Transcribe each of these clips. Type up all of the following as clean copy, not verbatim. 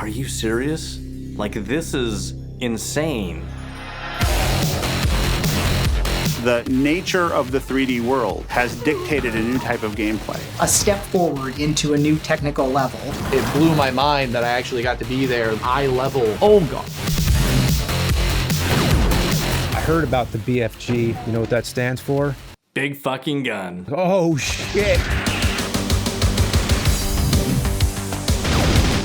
Are you serious? Like, this is insane. The nature of the 3D world has dictated a new type of gameplay. A step forward into a new technical level. It blew my mind that I actually got to be there. Eye level. Oh god. I heard about the BFG. You know what that stands for? Big fucking gun. Oh shit.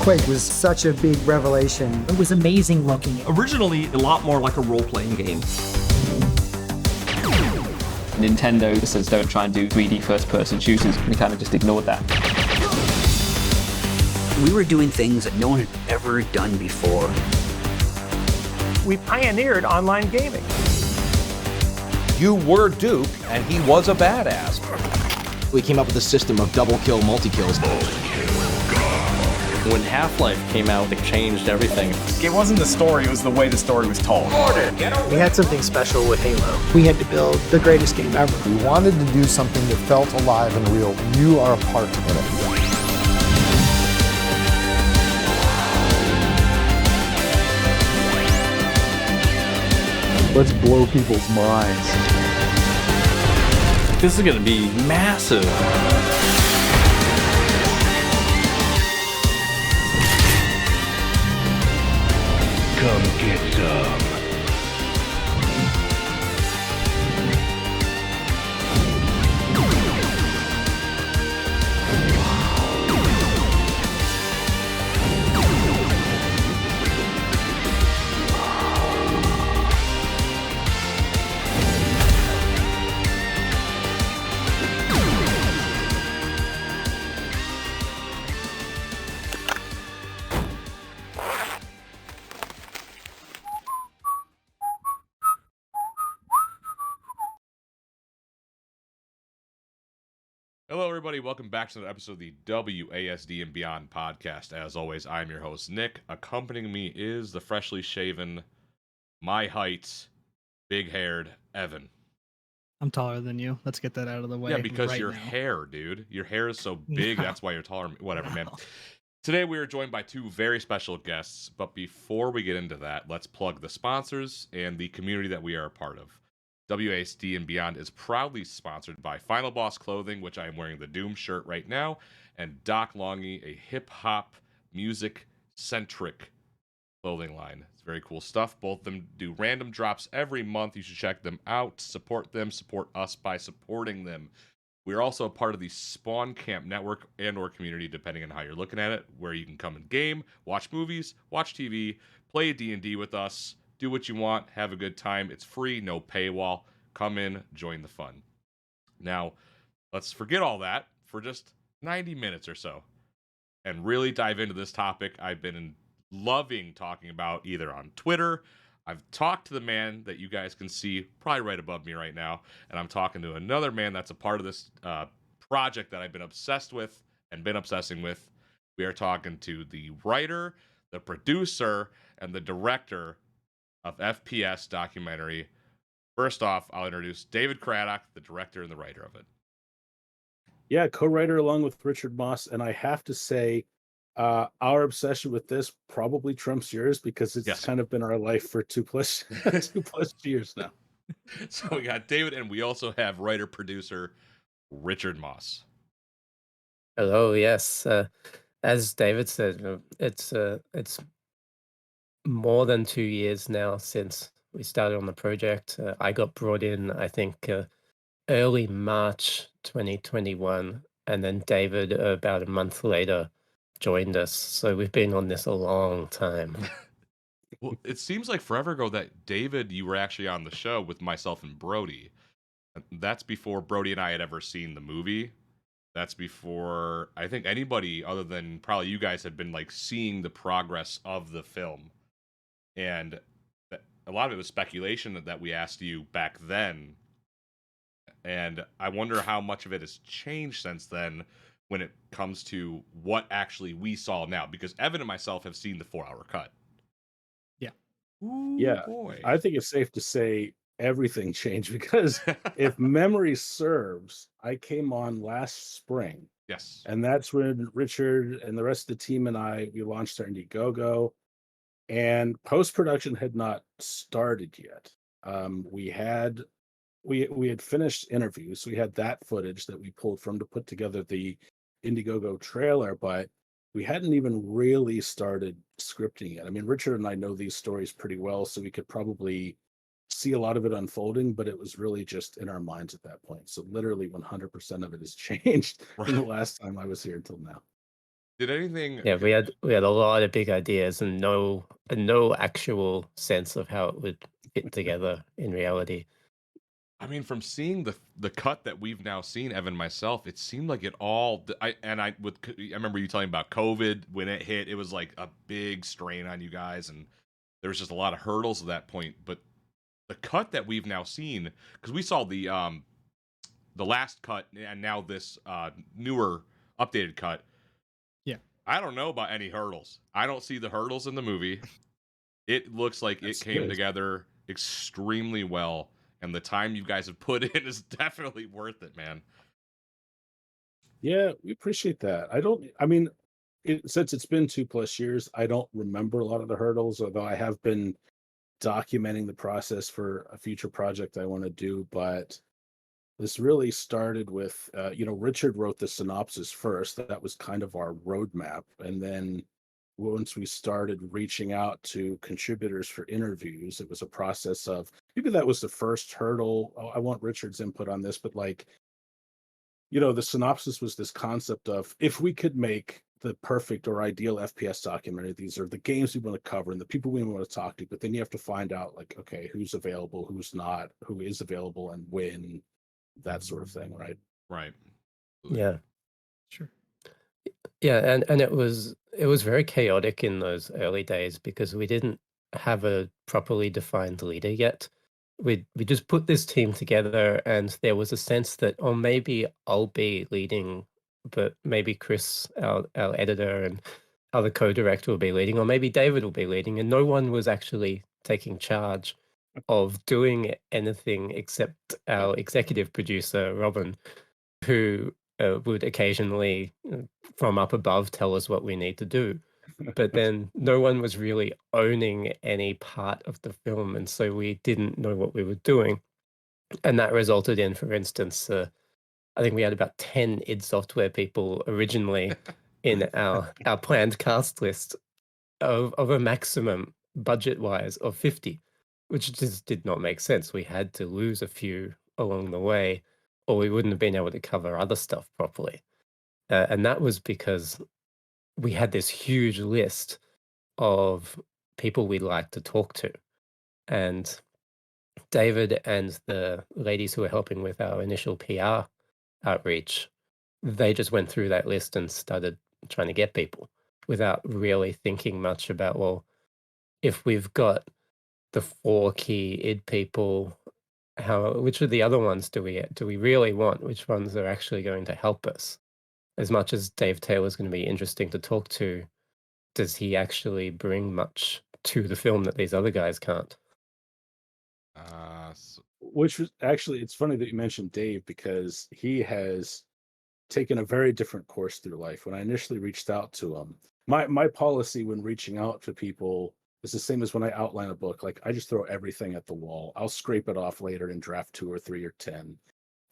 Quake was such a big revelation. It was amazing looking. Originally, a lot more like a role-playing game. Nintendo says don't try and do 3D first-person shooters. We kind of just ignored that. We were doing things that no one had ever done before. We pioneered online gaming. You were Duke, and he was a badass. We came up with a system of double kill, multi-kills. When Half-Life came out, it changed everything. It wasn't the story, it was the way the story was told. We had something special with Halo. We had to build the greatest game ever. We wanted to do something that felt alive and real. You are a part of it. Let's blow people's minds. This is gonna be massive. Come get some. Hello, everybody. Welcome back to another episode of the WASD and Beyond podcast. As always, I'm your host, Nick. Accompanying me is the freshly shaven, my height, big-haired Evan. I'm taller than you. Let's get that out of the way. Yeah, because right your now. hair, dude. Your hair is so big, that's why you're taller. Whatever, man. Today, we are joined by two very special guests. But before we get into that, let's plug the sponsors and the community that we are a part of. WASD and Beyond is proudly sponsored by FINALBOSS Clothing, which I am wearing the Doom shirt right now, and Doc Longy, a hip-hop, music-centric clothing line. It's very cool stuff. Both of them do random drops every month. You should check them out, support them, support us by supporting them. We're also a part of the Spawn Camp network and or community, depending on how you're looking at it, where you can come and game, watch movies, watch TV, play D&D with us, do what you want, have a good time. It's free, no paywall. Come in, join the fun. Now, let's forget all that for just 90 minutes or so and really dive into this topic I've been loving talking about either on Twitter. I've talked to the man that you guys can see probably right above me right now, and I'm talking to another man that's a part of this project that I've been obsessed with and been obsessing with. We are talking to the writer, the producer, and the director of FPS documentary. First off, I'll introduce David Craddock, the director and the writer of it. Yeah, co-writer along with Richard Moss, and I have to say, our obsession with this probably trumps yours because it's kind of been our life for 2+ years now. So we got David, and we also have writer-producer Richard Moss. Hello, yes. As David said, it's more than 2 years now since we started on the project. I got brought in, I think, early March 2021, and then David, about a month later, joined us. So we've been on this a long time. Well, it seems like forever ago that David, you were actually on the show with myself and Brody. That's before Brody and I had ever seen the movie. That's before, I think, anybody other than probably you guys had been like seeing the progress of the film. And a lot of it was speculation that we asked you back then. And I wonder how much of it has changed since then when it comes to what actually we saw now. Because Evan and myself have seen the 4-hour cut. Yeah. Ooh, yeah. Boy. I think it's safe to say everything changed because if memory serves, I came on last spring Yes. And that's when Richard and the rest of the team and we launched our Indiegogo, and post-production had not started yet. We had finished interviews, so we had that footage that we pulled from to put together the Indiegogo trailer, but we hadn't even really started scripting it. I mean, Richard and I know these stories pretty well, so we could probably see a lot of it unfolding, but it was really just in our minds at that point. So literally 100% of it has changed from the last time I was here until now. Did anything? Yeah, we had a lot of big ideas and no actual sense of how it would fit together in reality. I mean, from seeing the cut that we've now seen, Evan, myself, it seemed like it all. I remember you telling me about COVID when it hit. It was like a big strain on you guys, and there was just a lot of hurdles at that point. But the cut that we've now seen, because we saw the last cut and now this newer updated cut. Yeah, I don't know about any hurdles. I don't see the hurdles in the movie. It looks like it came together extremely well. And the time you guys have put in is definitely worth it, man. Yeah, we appreciate that. Since it's been 2+ years, I don't remember a lot of the hurdles, although I have been documenting the process for a future project I want to do. But this really started with, Richard wrote the synopsis first. That was kind of our roadmap. And then once we started reaching out to contributors for interviews, it was a process of, maybe that was the first hurdle. I want Richard's input on this, but the synopsis was this concept of, if we could make the perfect or ideal FPS documentary, these are the games we want to cover and the people we want to talk to, but then you have to find out, okay, who's available, who's not, who is available, and when, that sort of thing, right? Right. Yeah. Sure. Yeah, and it was very chaotic in those early days because we didn't have a properly defined leader yet. We just put this team together, and there was a sense that, oh, maybe I'll be leading, but maybe Chris, our editor, and other co-director will be leading, or maybe David will be leading, and no one was actually taking charge of doing anything except our executive producer, Robin, who would occasionally from up above tell us what we need to do. But then no one was really owning any part of the film, and so we didn't know what we were doing. And that resulted in, for instance, I think we had about 10 id Software people originally in our planned cast list of a maximum budget-wise of 50, which just did not make sense. We had to lose a few along the way, or we wouldn't have been able to cover other stuff properly. And that was because we had this huge list of people we'd like to talk to. And David and the ladies who were helping with our initial PR outreach, they just went through that list and started trying to get people without really thinking much about, well, if we've got the 4 key id people, which of the other ones do we really want? Which ones are actually going to help us? As much as Dave Taylor's going to be interesting to talk to, does he actually bring much to the film that these other guys can't? Which was actually, it's funny that you mentioned Dave, because he has taken a very different course through life. When I initially reached out to him, my policy when reaching out to people is the same as when I outline a book. Like, I just throw everything at the wall. I'll scrape it off later in draft 2 or 3 or 10.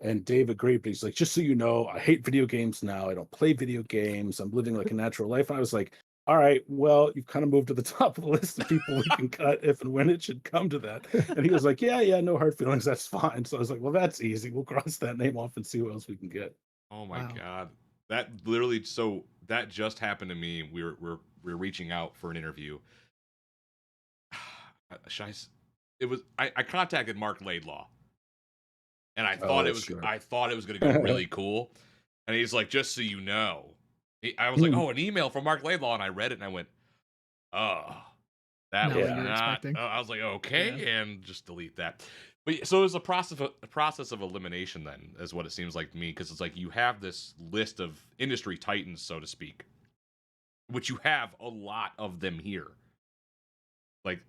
And Dave agreed, but he's like, just so you know, I hate video games now. I don't play video games. I'm living like a natural life. And I was like, all right, well, you've kind of moved to the top of the list of people we can cut if and when it should come to that. And he was like, yeah, no hard feelings. That's fine. So I was like, well, that's easy. We'll cross that name off and see who else we can get. Oh my God. That literally, so that just happened to me. We're reaching out for an interview. I contacted Mark Laidlaw, and I thought it was going to go really cool. And he's like, just so you know, I was like, oh, an email from Mark Laidlaw, and I read it and I went, oh, that was not. I was like, okay, and just delete that. But so it was a process of elimination. Then is what it seems like to me, because it's like you have this list of industry titans, so to speak, which you have a lot of them here. Like,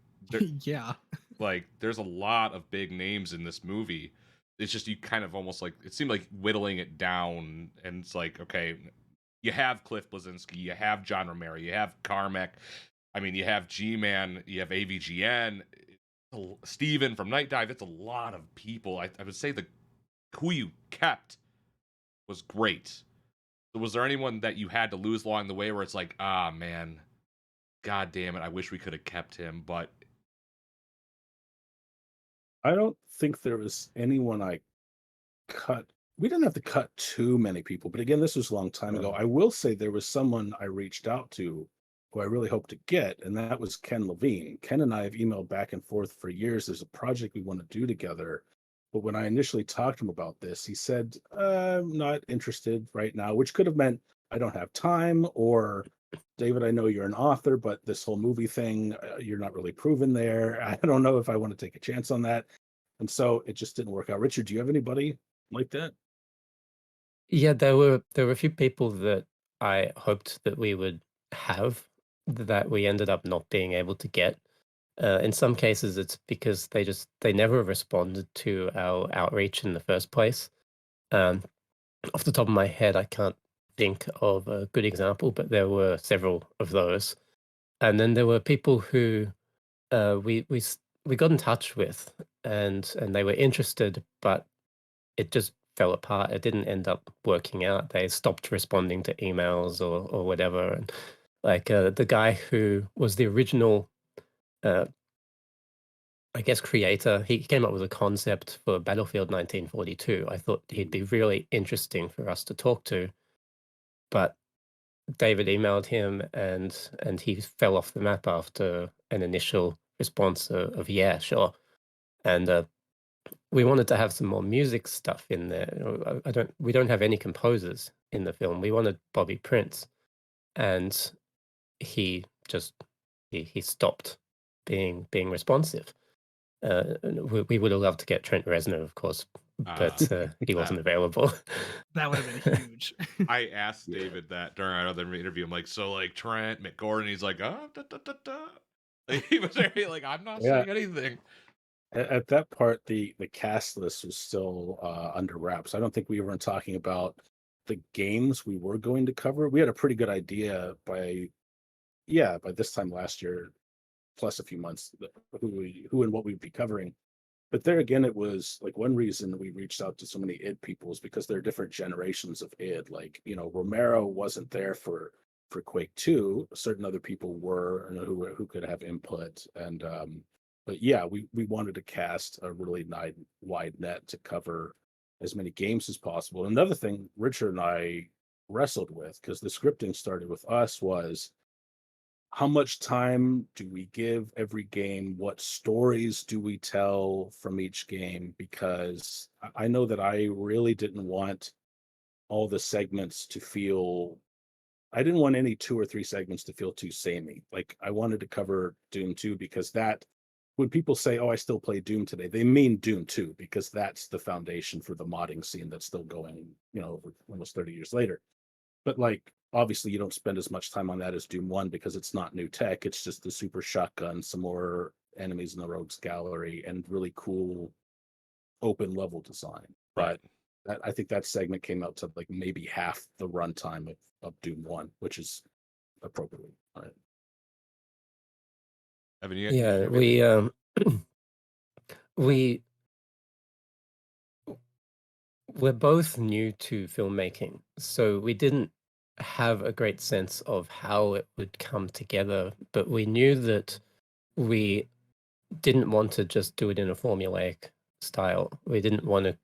yeah, like there's a lot of big names in this movie. it's just you kind of almost like it seemed like whittling it down, and it's like, okay, you have Cliff Blazinski, you have John Romero, you have Carmack, I mean, you have G-Man, you have AVGN, Steven from Night Dive. It's a lot of people. I would say who you kept was great. So was there anyone that you had to lose along the way where it's like, ah, man, God damn it, I wish we could have kept him, but... I don't think there was anyone I cut. We didn't have to cut too many people, but again, this was a long time ago. I will say there was someone I reached out to who I really hope to get, and that was Ken Levine. Ken and I have emailed back and forth for years. There's a project we want to do together, but when I initially talked to him about this, he said, I'm not interested right now, which could have meant I don't have time, or David, I know you're an author, but this whole movie thing, you're not really proven there. I don't know if I want to take a chance on that. And so it just didn't work out. Richard, do you have anybody like that? Yeah, there were a few people that I hoped that we would have that we ended up not being able to get. In some cases, it's because they never responded to our outreach in the first place. Off the top of my head, I can't think of a good example, but there were several of those. And then there were people who we got in touch with, and they were interested, but it just fell apart. It didn't end up working out. They stopped responding to emails or whatever. And like the guy who was the original, I guess, creator, he came up with a concept for Battlefield 1942. I thought he'd be really interesting for us to talk to, but David emailed him and he fell off the map after an initial response of yeah, sure. And we wanted to have some more music stuff in there. We don't have any composers in the film. We wanted Bobby Prince, and he just he stopped being responsive. We would have loved to get Trent Reznor, of course, but he wasn't available. That would have been huge. I asked David that during our other interview. I'm like, so like Trent McGordon, he's like, oh, da, da, da, da. Like, he was very like, I'm not saying anything. At that part, the cast list was still under wraps. I don't think we were talking about the games we were going to cover. We had a pretty good idea by this time last year, plus a few months, who and what we'd be covering. But there again, it was like one reason we reached out to so many id people is because there are different generations of id. Like, Romero wasn't there for Quake 2. Certain other people were, who could have input. And but yeah, we wanted to cast a really wide net to cover as many games as possible. Another thing Richard and I wrestled with, because the scripting started with us, was how much time do we give every game? What stories do we tell from each game? Because I know that I really didn't want all the segments to feel... I didn't want any 2 or 3 segments to feel too samey. Like, I wanted to cover Doom 2 because that... When people say, oh, I still play Doom today, they mean Doom 2, because that's the foundation for the modding scene that's still going, over almost 30 years later. But like, obviously you don't spend as much time on that as Doom 1 because it's not new tech. It's just the super shotgun, some more enemies in the rogues gallery, and really cool open level design. But I think that segment came out to like maybe half the runtime of Doom 1, which is appropriately. All right. Evan, we're both new to filmmaking, so we didn't have a great sense of how it would come together, but we knew that we didn't want to just do it in a formulaic style. We didn't want to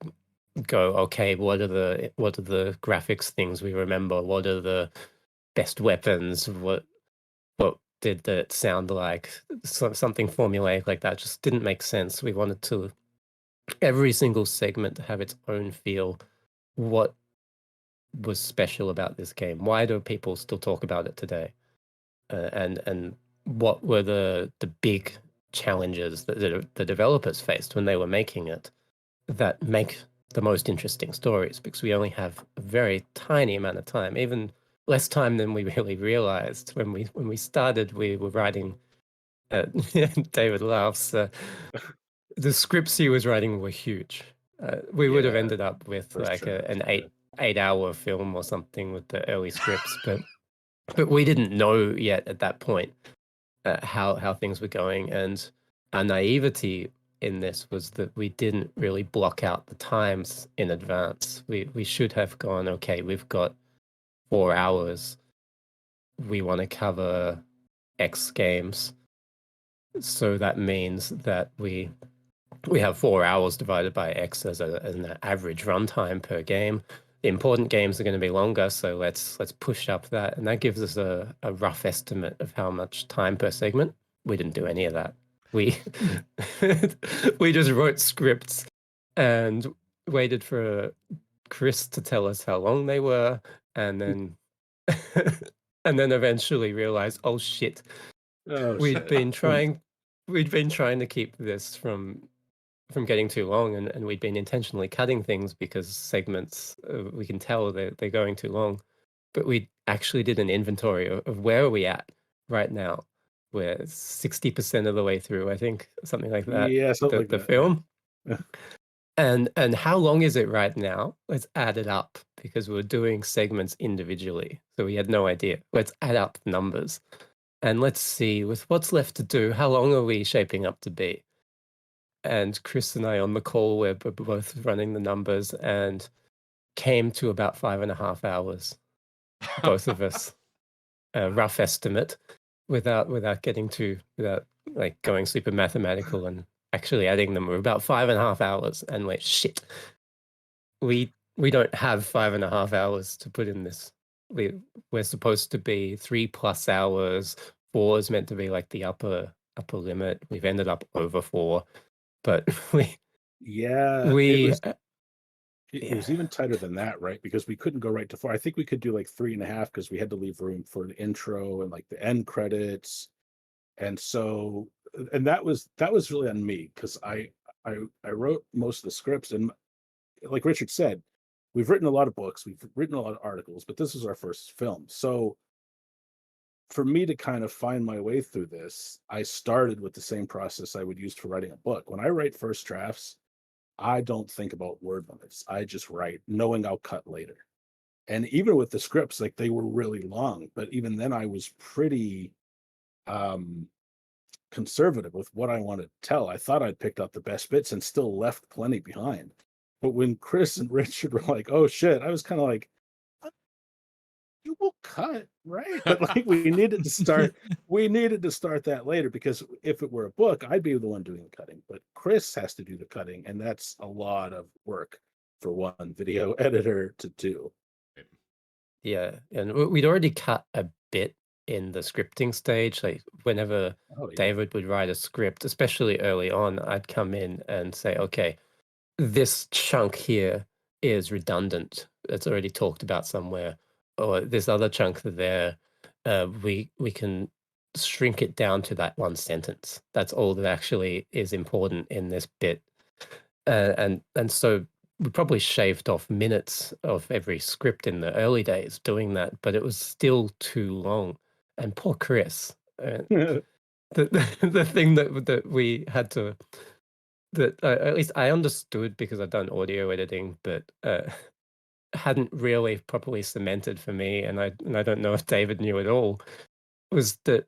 go, okay, what are the graphics things we remember? What are the best weapons? What did that sound like? Something formulaic like that just didn't make sense. We wanted to every single segment to have its own feel. What was special about this game? Why do people still talk about it today? And what were the big challenges that the developers faced when they were making it that make the most interesting stories? Because we only have a very tiny amount of time, even less time than we really realized. When we started, we were writing. David laughs. The scripts he was writing were huge. We would have ended up with For like sure. an 8-hour film or something with the early scripts, but we didn't know yet at that point how things were going, and our naivety in this was that we didn't really block out the times in advance. We should have gone, okay, we've got 4 hours. We want to cover X games. So that means that we have 4 hours divided by X as an average runtime per game. The important games are going to be longer, so let's push up that. And that gives us a rough estimate of how much time per segment. We didn't do any of that. We we just wrote scripts and waited for Chris to tell us how long they were, and then and then eventually realized, oh shit, we'd been trying to keep this from getting too long, and we'd been intentionally cutting things because segments we can tell they're going too long. But we actually did an inventory of where are we at right now. We're 60% of the way through, I think, something like that. Yeah, something like the that, film. yeah. And how long is it right now? Let's add it up, because we're doing segments individually. So we had no idea. Let's add up numbers. And let's see, with what's left to do, how long are we shaping up to be? And Chris and I on the call, we're both running the numbers and came to about 5.5 hours, both of us. A rough estimate, without like going super mathematical and actually adding them. We're about 5.5 hours, and we're shit. We don't have 5.5 hours to put in this. We're supposed to be 3+ hours. 4 is meant to be like the upper limit. We've ended up over 4, but it was even tighter than that, right? Because we couldn't go right to 4. I think we could do like 3.5 because we had to leave room for the intro and like the end credits. And so, and that was really on me, because I wrote most of the scripts, and like Richard said, we've written a lot of books, we've written a lot of articles, but this is our first film. So for me to kind of find my way through this, I started with the same process I would use for writing a book. When I write first drafts, I don't think about word limits. I just write, knowing I'll cut later. And even with the scripts, like, they were really long, but even then I was pretty conservative with what I wanted to tell. I thought I'd picked out the best bits and still left plenty behind. But when Chris and Richard were like, oh shit, I was kind of like, you will cut, right? But like, we needed to start that later, because if it were a book, I'd be the one doing the cutting, but Chris has to do the cutting, and that's a lot of work for one video editor to do. Yeah, and we'd already cut a bit in the scripting stage. Like, whenever David would write a script, especially early on, I'd come in and say, okay, this chunk here is redundant. It's already talked about somewhere. Or this other chunk there, we can shrink it down to that one sentence. That's all that actually is important in this bit. And so we probably shaved off minutes of every script in the early days doing that, but it was still too long. And poor Chris, the thing that we had to, that at least I understood because I'd done audio editing, but hadn't really properly cemented for me, and I don't know if David knew at all, was that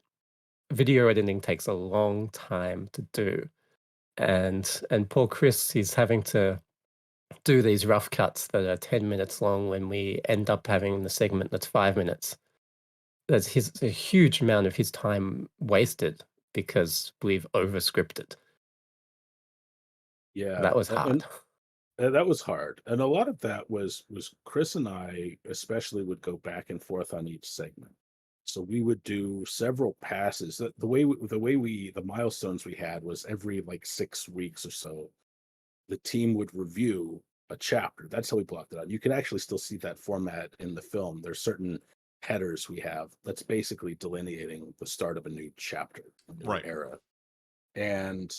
video editing takes a long time to do. And poor Chris, he's having to do these rough cuts that are 10 minutes long when we end up having the segment that's 5 minutes. That's a huge amount of his time wasted because we've over-scripted. Yeah. That was hard. That was hard. And a lot of that was Chris and I especially would go back and forth on each segment. So we would do several passes. The milestones we had was every like 6 weeks or so, the team would review a chapter. That's how we blocked it out. You can actually still see that format in the film. There's certain headers we have that's basically delineating the start of a new chapter, a new era. And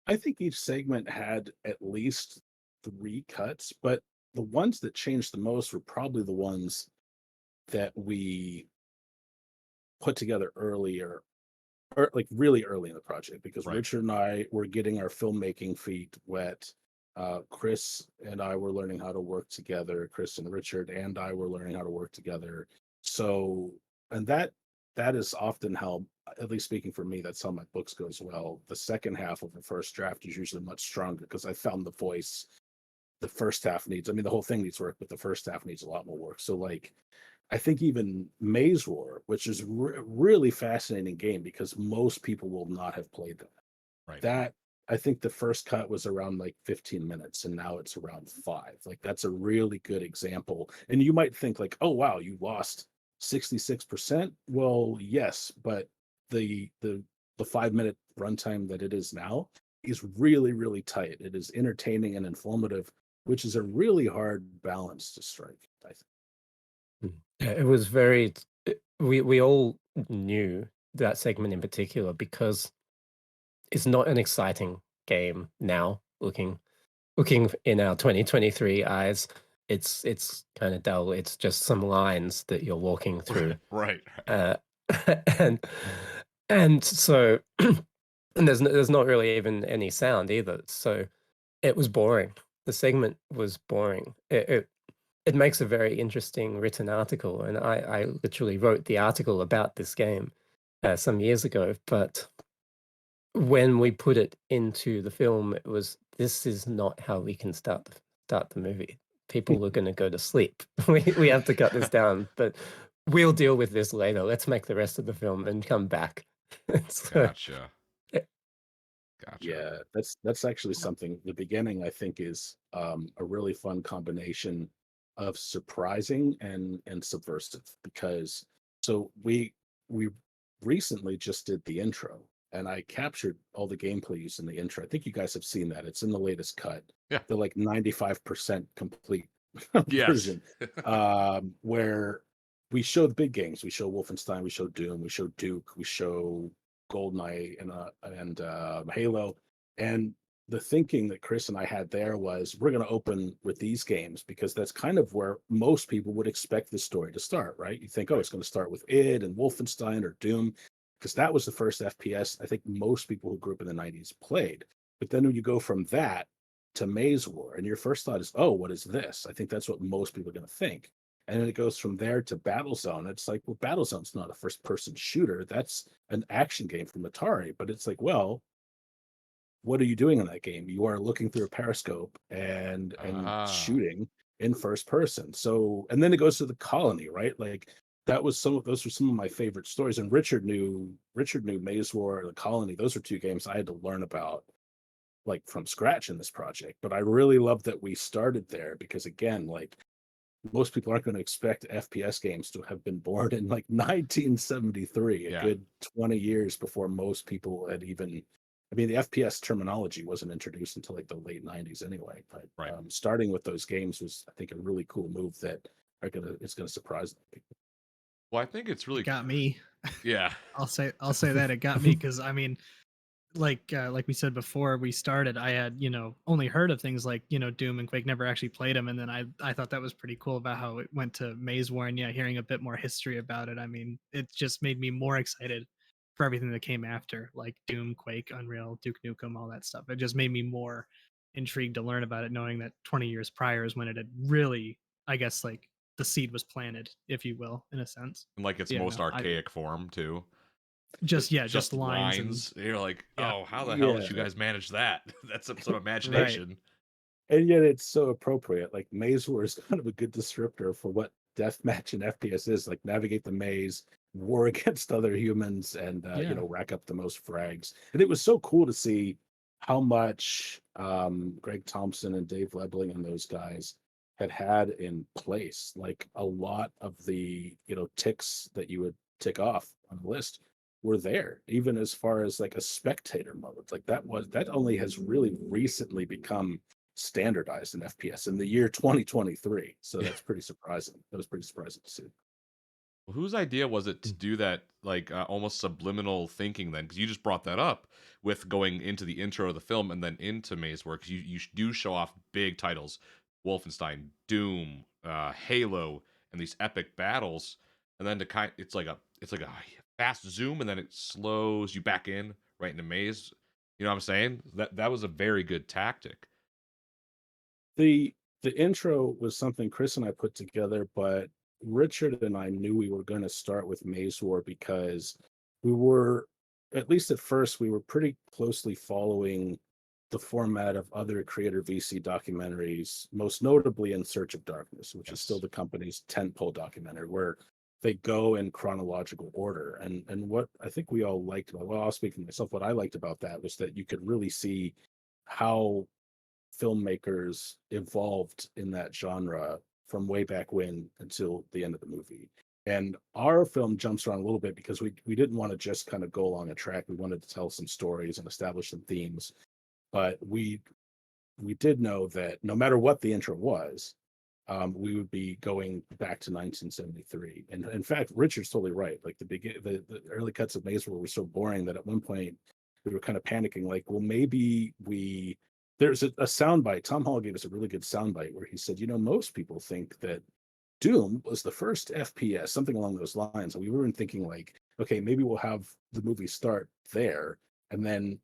I think each segment had at least 3 cuts, but the ones that changed the most were probably the ones that we put together earlier, or like really early in the project, because Richard and I were getting our filmmaking feet wet. Chris and I were learning how to work together. Chris and Richard and I were learning how to work together. So, and that is often how, at least speaking for me, that's how my books go as well. The second half of the first draft is usually much stronger because I found the voice. The first half needs, I mean, the whole thing needs work, but the first half needs a lot more work. So, like, I think even Maze War, which is really fascinating game because most people will not have played that. Right. That, I think the first cut was around like 15 minutes and now it's around 5. Like, that's a really good example. And you might think like, oh wow, you lost 66%. Well, yes, but the 5-minute runtime that it is now is really, really tight. It is entertaining and informative, which is a really hard balance to strike, I think. Yeah, it was very. We all knew that segment in particular because it's not an exciting game now. Looking in our 2023 eyes, it's kind of dull. It's just some lines that you're walking through, Right. and and so and there's not really even any sound either. So it was boring. The segment was boring. It makes a very interesting written article, and I literally wrote the article about this game some years ago. But when we put it into the film, it was, this is not how we can start the movie. People are going to go to sleep. We have to cut this down, but we'll deal with this later. Let's make the rest of the film and come back. So, Gotcha. Yeah, that's actually something. The beginning, I think, is a really fun combination of surprising and subversive, because so we recently just did the intro and I captured all the gameplay used in the intro. I think you guys have seen that. It's in the latest cut. Yeah. The like 95% complete Yes. version. Where we show the big games. We show Wolfenstein, we show Doom, we show Duke, we show GoldenEye and Halo. And the thinking that Chris and I had there was, we're going to open with these games because that's kind of where most people would expect the story to start, right? You think, oh, it's going to start with id and Wolfenstein or Doom, because that was the first FPS I think most people who grew up in the 90s played. But then when you go from that to Maze War, and your first thought is, oh, what is this? I think that's what most people are going to think. And then it goes from there to Battlezone. It's like, well, Battlezone's not a first-person shooter. That's an action game from Atari. But it's like, well, what are you doing in that game? You are looking through a periscope and shooting in first person. So, and then it goes to the Colony, right? Like, those were some of my favorite stories. And Richard knew Maze War, the Colony. Those are two games I had to learn about like from scratch in this project. But I really love that we started there because, again, like, most people aren't going to expect FPS games to have been born in like 1973, a good 20 years before most people had even. I mean, the FPS terminology wasn't introduced until like the late 90s anyway. But starting with those games was, I think, a really cool move that it's gonna surprise people. Well, I think it's really got me. Yeah. I'll say that it got me because I mean, like we said before we started, I had only heard of things like Doom and Quake, never actually played them, and then I thought that was pretty cool about how it went to Maze War, and hearing a bit more history about it. I mean, it just made me more excited for everything that came after, like Doom, Quake, Unreal, Duke Nukem, all that stuff. It just made me more intrigued to learn about it, knowing that 20 years prior is when it had really, I guess, like the seed was planted, if you will, in a sense. In like its most archaic form too. Just lines. And you're like, oh, how the hell did you guys manage that? That's some imagination. Right. And yet it's so appropriate. Like, Maze War is kind of a good descriptor for what deathmatch and FPS is. Like, navigate the maze, war against other humans, and rack up the most frags. And it was so cool to see how much Greg Thompson and Dave Lebling and those guys had in place. Like, a lot of the ticks that you would tick off on the list were there, even as far as like a spectator mode. Like, that only has really recently become standardized in FPS in the year 2023. So that's pretty surprising. That was pretty surprising to see. Well, whose idea was it to do that, like almost subliminal thinking then? Because you just brought that up with going into the intro of the film and then into Maze War, because you do show off big titles, Wolfenstein, Doom, Halo, and these epic battles, and then it's like a fast zoom, and then it slows you back in right into Maze. You know what I'm saying? That was a very good tactic. The intro was something Chris and I put together, but Richard and I knew we were going to start with Maze War because we were, at least at first, we were pretty closely following the format of other creator VC documentaries, most notably In Search of Darkness, which is still the company's tentpole documentary, where they go in chronological order. And what I think we all liked about, well, I'll speak for myself, what I liked about that was that you could really see how filmmakers evolved in that genre from way back when until the end of the movie. And our film jumps around a little bit because we didn't want to just kind of go along a track. We wanted to tell some stories and establish some themes. But we did know that no matter what the intro was, we would be going back to 1973. And in fact, Richard's totally right. Like the early cuts of Maze were so boring that at one point we were kind of panicking, like, well, maybe there's a soundbite. Tom Hall gave us a really good soundbite where he said, most people think that Doom was the first FPS, something along those lines. And we were thinking like, okay, maybe we'll have the movie start there and then,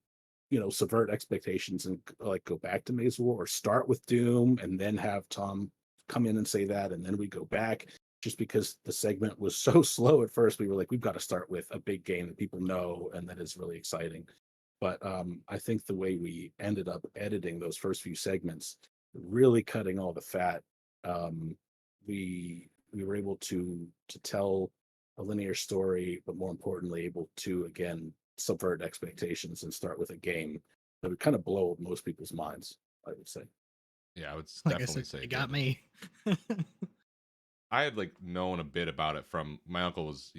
subvert expectations and like go back to Maze War, or start with Doom and then have Tom come in and say that, and then we go back. Just because the segment was so slow at first, we were like, we've got to start with a big game that people know and that is really exciting. But I think the way we ended up editing those first few segments, really cutting all the fat, we were able to tell a linear story, but more importantly, able to again subvert expectations and start with a game that would kind of blow most people's minds, I would say. Yeah, I would Like definitely I said, say it got good. me. I had like known a bit about it from my uncle was,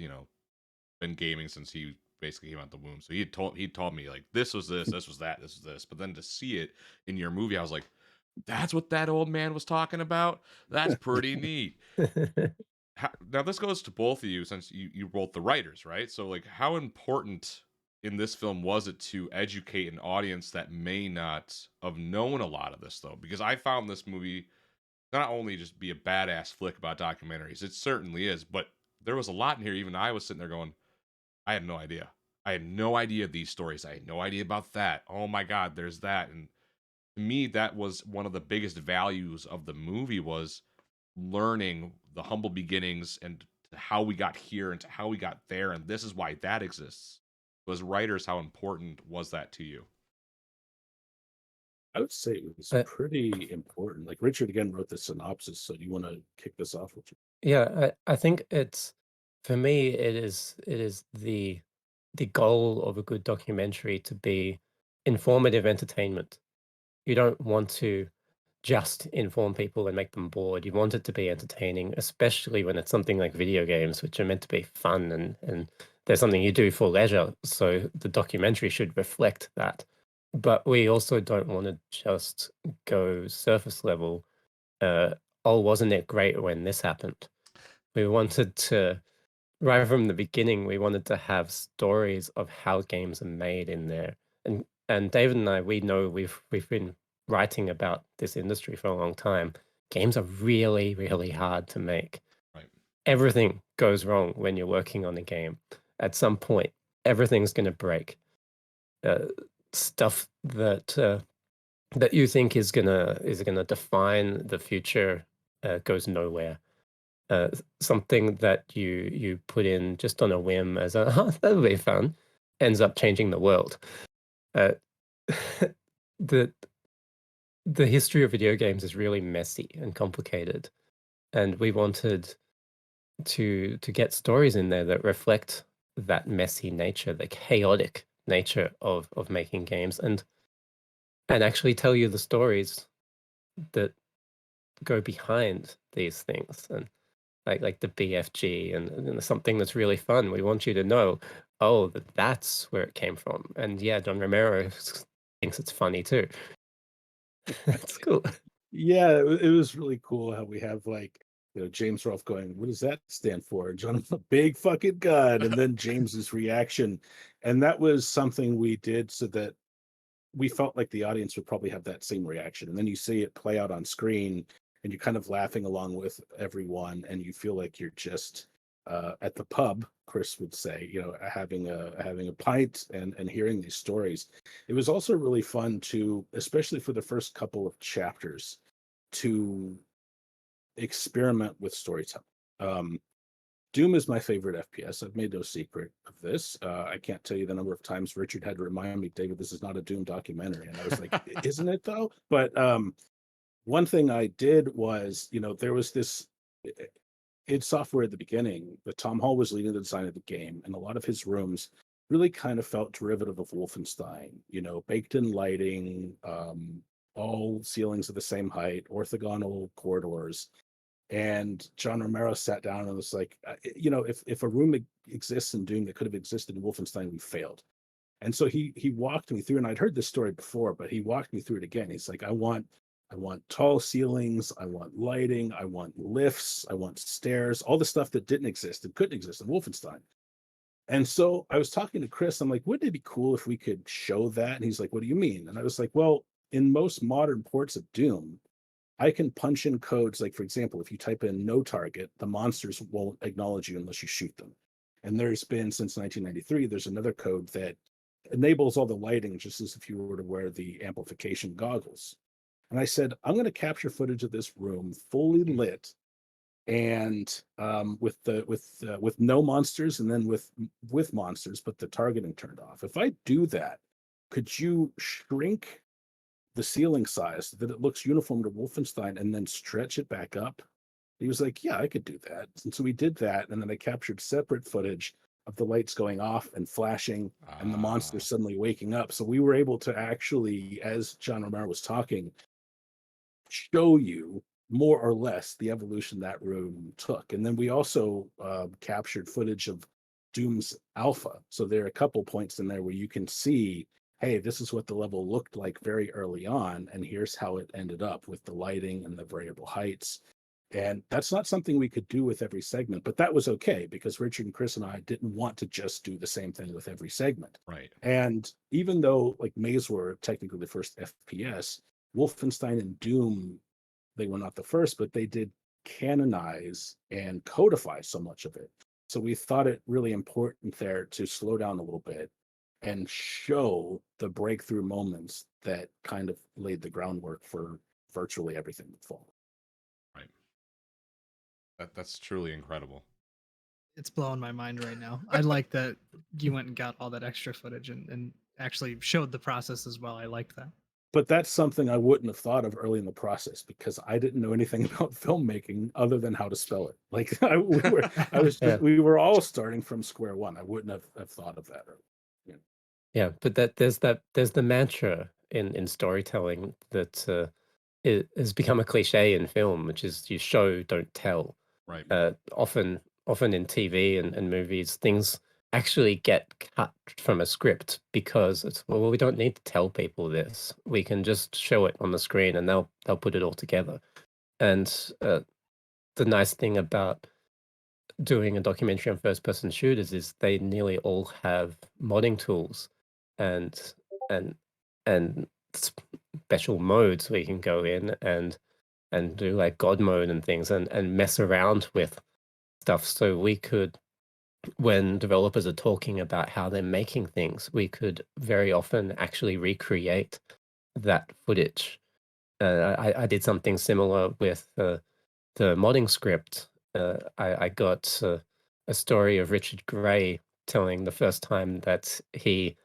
been gaming since he basically came out the womb. So he told me like this was this was that, this was this. But then to see it in your movie, I was like, that's what that old man was talking about. That's pretty neat. Now this goes to both of you, since you both the writers, right? So like, how important in this film was it to educate an audience that may not have known a lot of this, though? Because I found this movie not only just be a badass flick about documentaries, it certainly is, but there was a lot in here. Even I was sitting there going, I had no idea. I had no idea of these stories. I had no idea about that. Oh my God, there's that. And to me, that was one of the biggest values of the movie, was learning the humble beginnings and how we got here and to how we got there. And this is why that exists. So as writers, how important was that to you? I would say it was pretty important. Like Richard again wrote the synopsis. So do you want to kick this off, Richard? Yeah, I think it's, for me, it is the goal of a good documentary to be informative entertainment. You don't want to just inform people and make them bored. You want it to be entertaining, especially when it's something like video games, which are meant to be fun and there's something you do for leisure. So the documentary should reflect that. But we also don't want to just go surface level. Oh, wasn't it great when this happened? We wanted to, right from the beginning, we wanted to have stories of how games are made in there. And David and I, we know we've been writing about this industry for a long time. Games are really, really hard to make. Right. Everything goes wrong when you're working on a game. At some point, everything's going to break. Stuff that you think is gonna define the future goes nowhere. Something that you put in just on a whim as that'll be fun, ends up changing the world. The history of video games is really messy and complicated, and we wanted to get stories in there that reflect that messy nature, the chaotic nature of making games, and actually tell you the stories that go behind these things, and like the BFG and something that's really fun. We want you to know, oh, that's where it came from. And yeah, John Romero thinks it's funny too. It's cool. Yeah, it was really cool how we have like, James Rolfe going, what does that stand for? And John, a big fucking gun. And then James's reaction. And that was something we did so that we felt like the audience would probably have that same reaction. And then you see it play out on screen and you're kind of laughing along with everyone. And you feel like you're just at the pub, Chris would say, having a pint and hearing these stories. It was also really fun to, especially for the first couple of chapters, to experiment with storytelling. Doom is my favorite FPS. I've made no secret of this. I can't tell you the number of times Richard had to remind me, David, this is not a Doom documentary. And I was like, isn't it though? But one thing I did was, there was this id Software at the beginning, but Tom Hall was leading the design of the game, and a lot of his rooms really kind of felt derivative of Wolfenstein, baked in lighting, all ceilings of the same height, orthogonal corridors. And John Romero sat down and was like, if a room exists in Doom that could have existed in Wolfenstein, we failed. And so he walked me through, and I'd heard this story before, but he walked me through it again. He's like, I want tall ceilings, I want lighting, I want lifts, I want stairs, all the stuff that didn't exist and couldn't exist in Wolfenstein. And so I was talking to Chris, I'm like, wouldn't it be cool if we could show that? And he's like, what do you mean? And I was like, well, in most modern ports of Doom, I can punch in codes. Like, for example, if you type in no target, the monsters won't acknowledge you unless you shoot them. And there's been, since 1993, there's another code that enables all the lighting just as if you were to wear the amplification goggles. And I said, I'm going to capture footage of this room fully lit, and with no monsters, and then with monsters, but the targeting turned off. If I do that, could you shrink the ceiling size so that it looks uniform to Wolfenstein and then stretch it back up? He was like, yeah, I could do that. And so we did that, and then I captured separate footage of the lights going off and flashing and the monster suddenly waking up. So we were able to actually, as John Romero was talking, show you more or less the evolution that room took. And then we also captured footage of Doom's alpha. So there are a couple points in there where you can see, hey, this is what the level looked like very early on, and here's how it ended up with the lighting and the variable heights. And that's not something we could do with every segment, but that was okay because Richard and Chris and I didn't want to just do the same thing with every segment. Right. And even though like Maze were technically the first FPS, Wolfenstein and Doom, they were not the first, but they did canonize and codify so much of it. So we thought it really important there to slow down a little bit and show the breakthrough moments that kind of laid the groundwork for virtually everything that followed. Right. That's truly incredible. It's blowing my mind right now. I like that you went and got all that extra footage and actually showed the process as well. I like that. But that's something I wouldn't have thought of early in the process because I didn't know anything about filmmaking other than how to spell it. Like we were all starting from square one. I wouldn't have thought of that early. Yeah, but there's the mantra in storytelling that it has become a cliche in film, which is you show, don't tell. Right. Often in TV and movies, things actually get cut from a script because it's, well, we don't need to tell people this. We can just show it on the screen and they'll put it all together. And the nice thing about doing a documentary on first-person shooters is they nearly all have modding tools and special modes where you can go in and do like God mode and things and mess around with stuff. So we could, when developers are talking about how they're making things, we could very often actually recreate that footage. I did something similar with the modding script. I got a story of Richard Gray telling the first time that he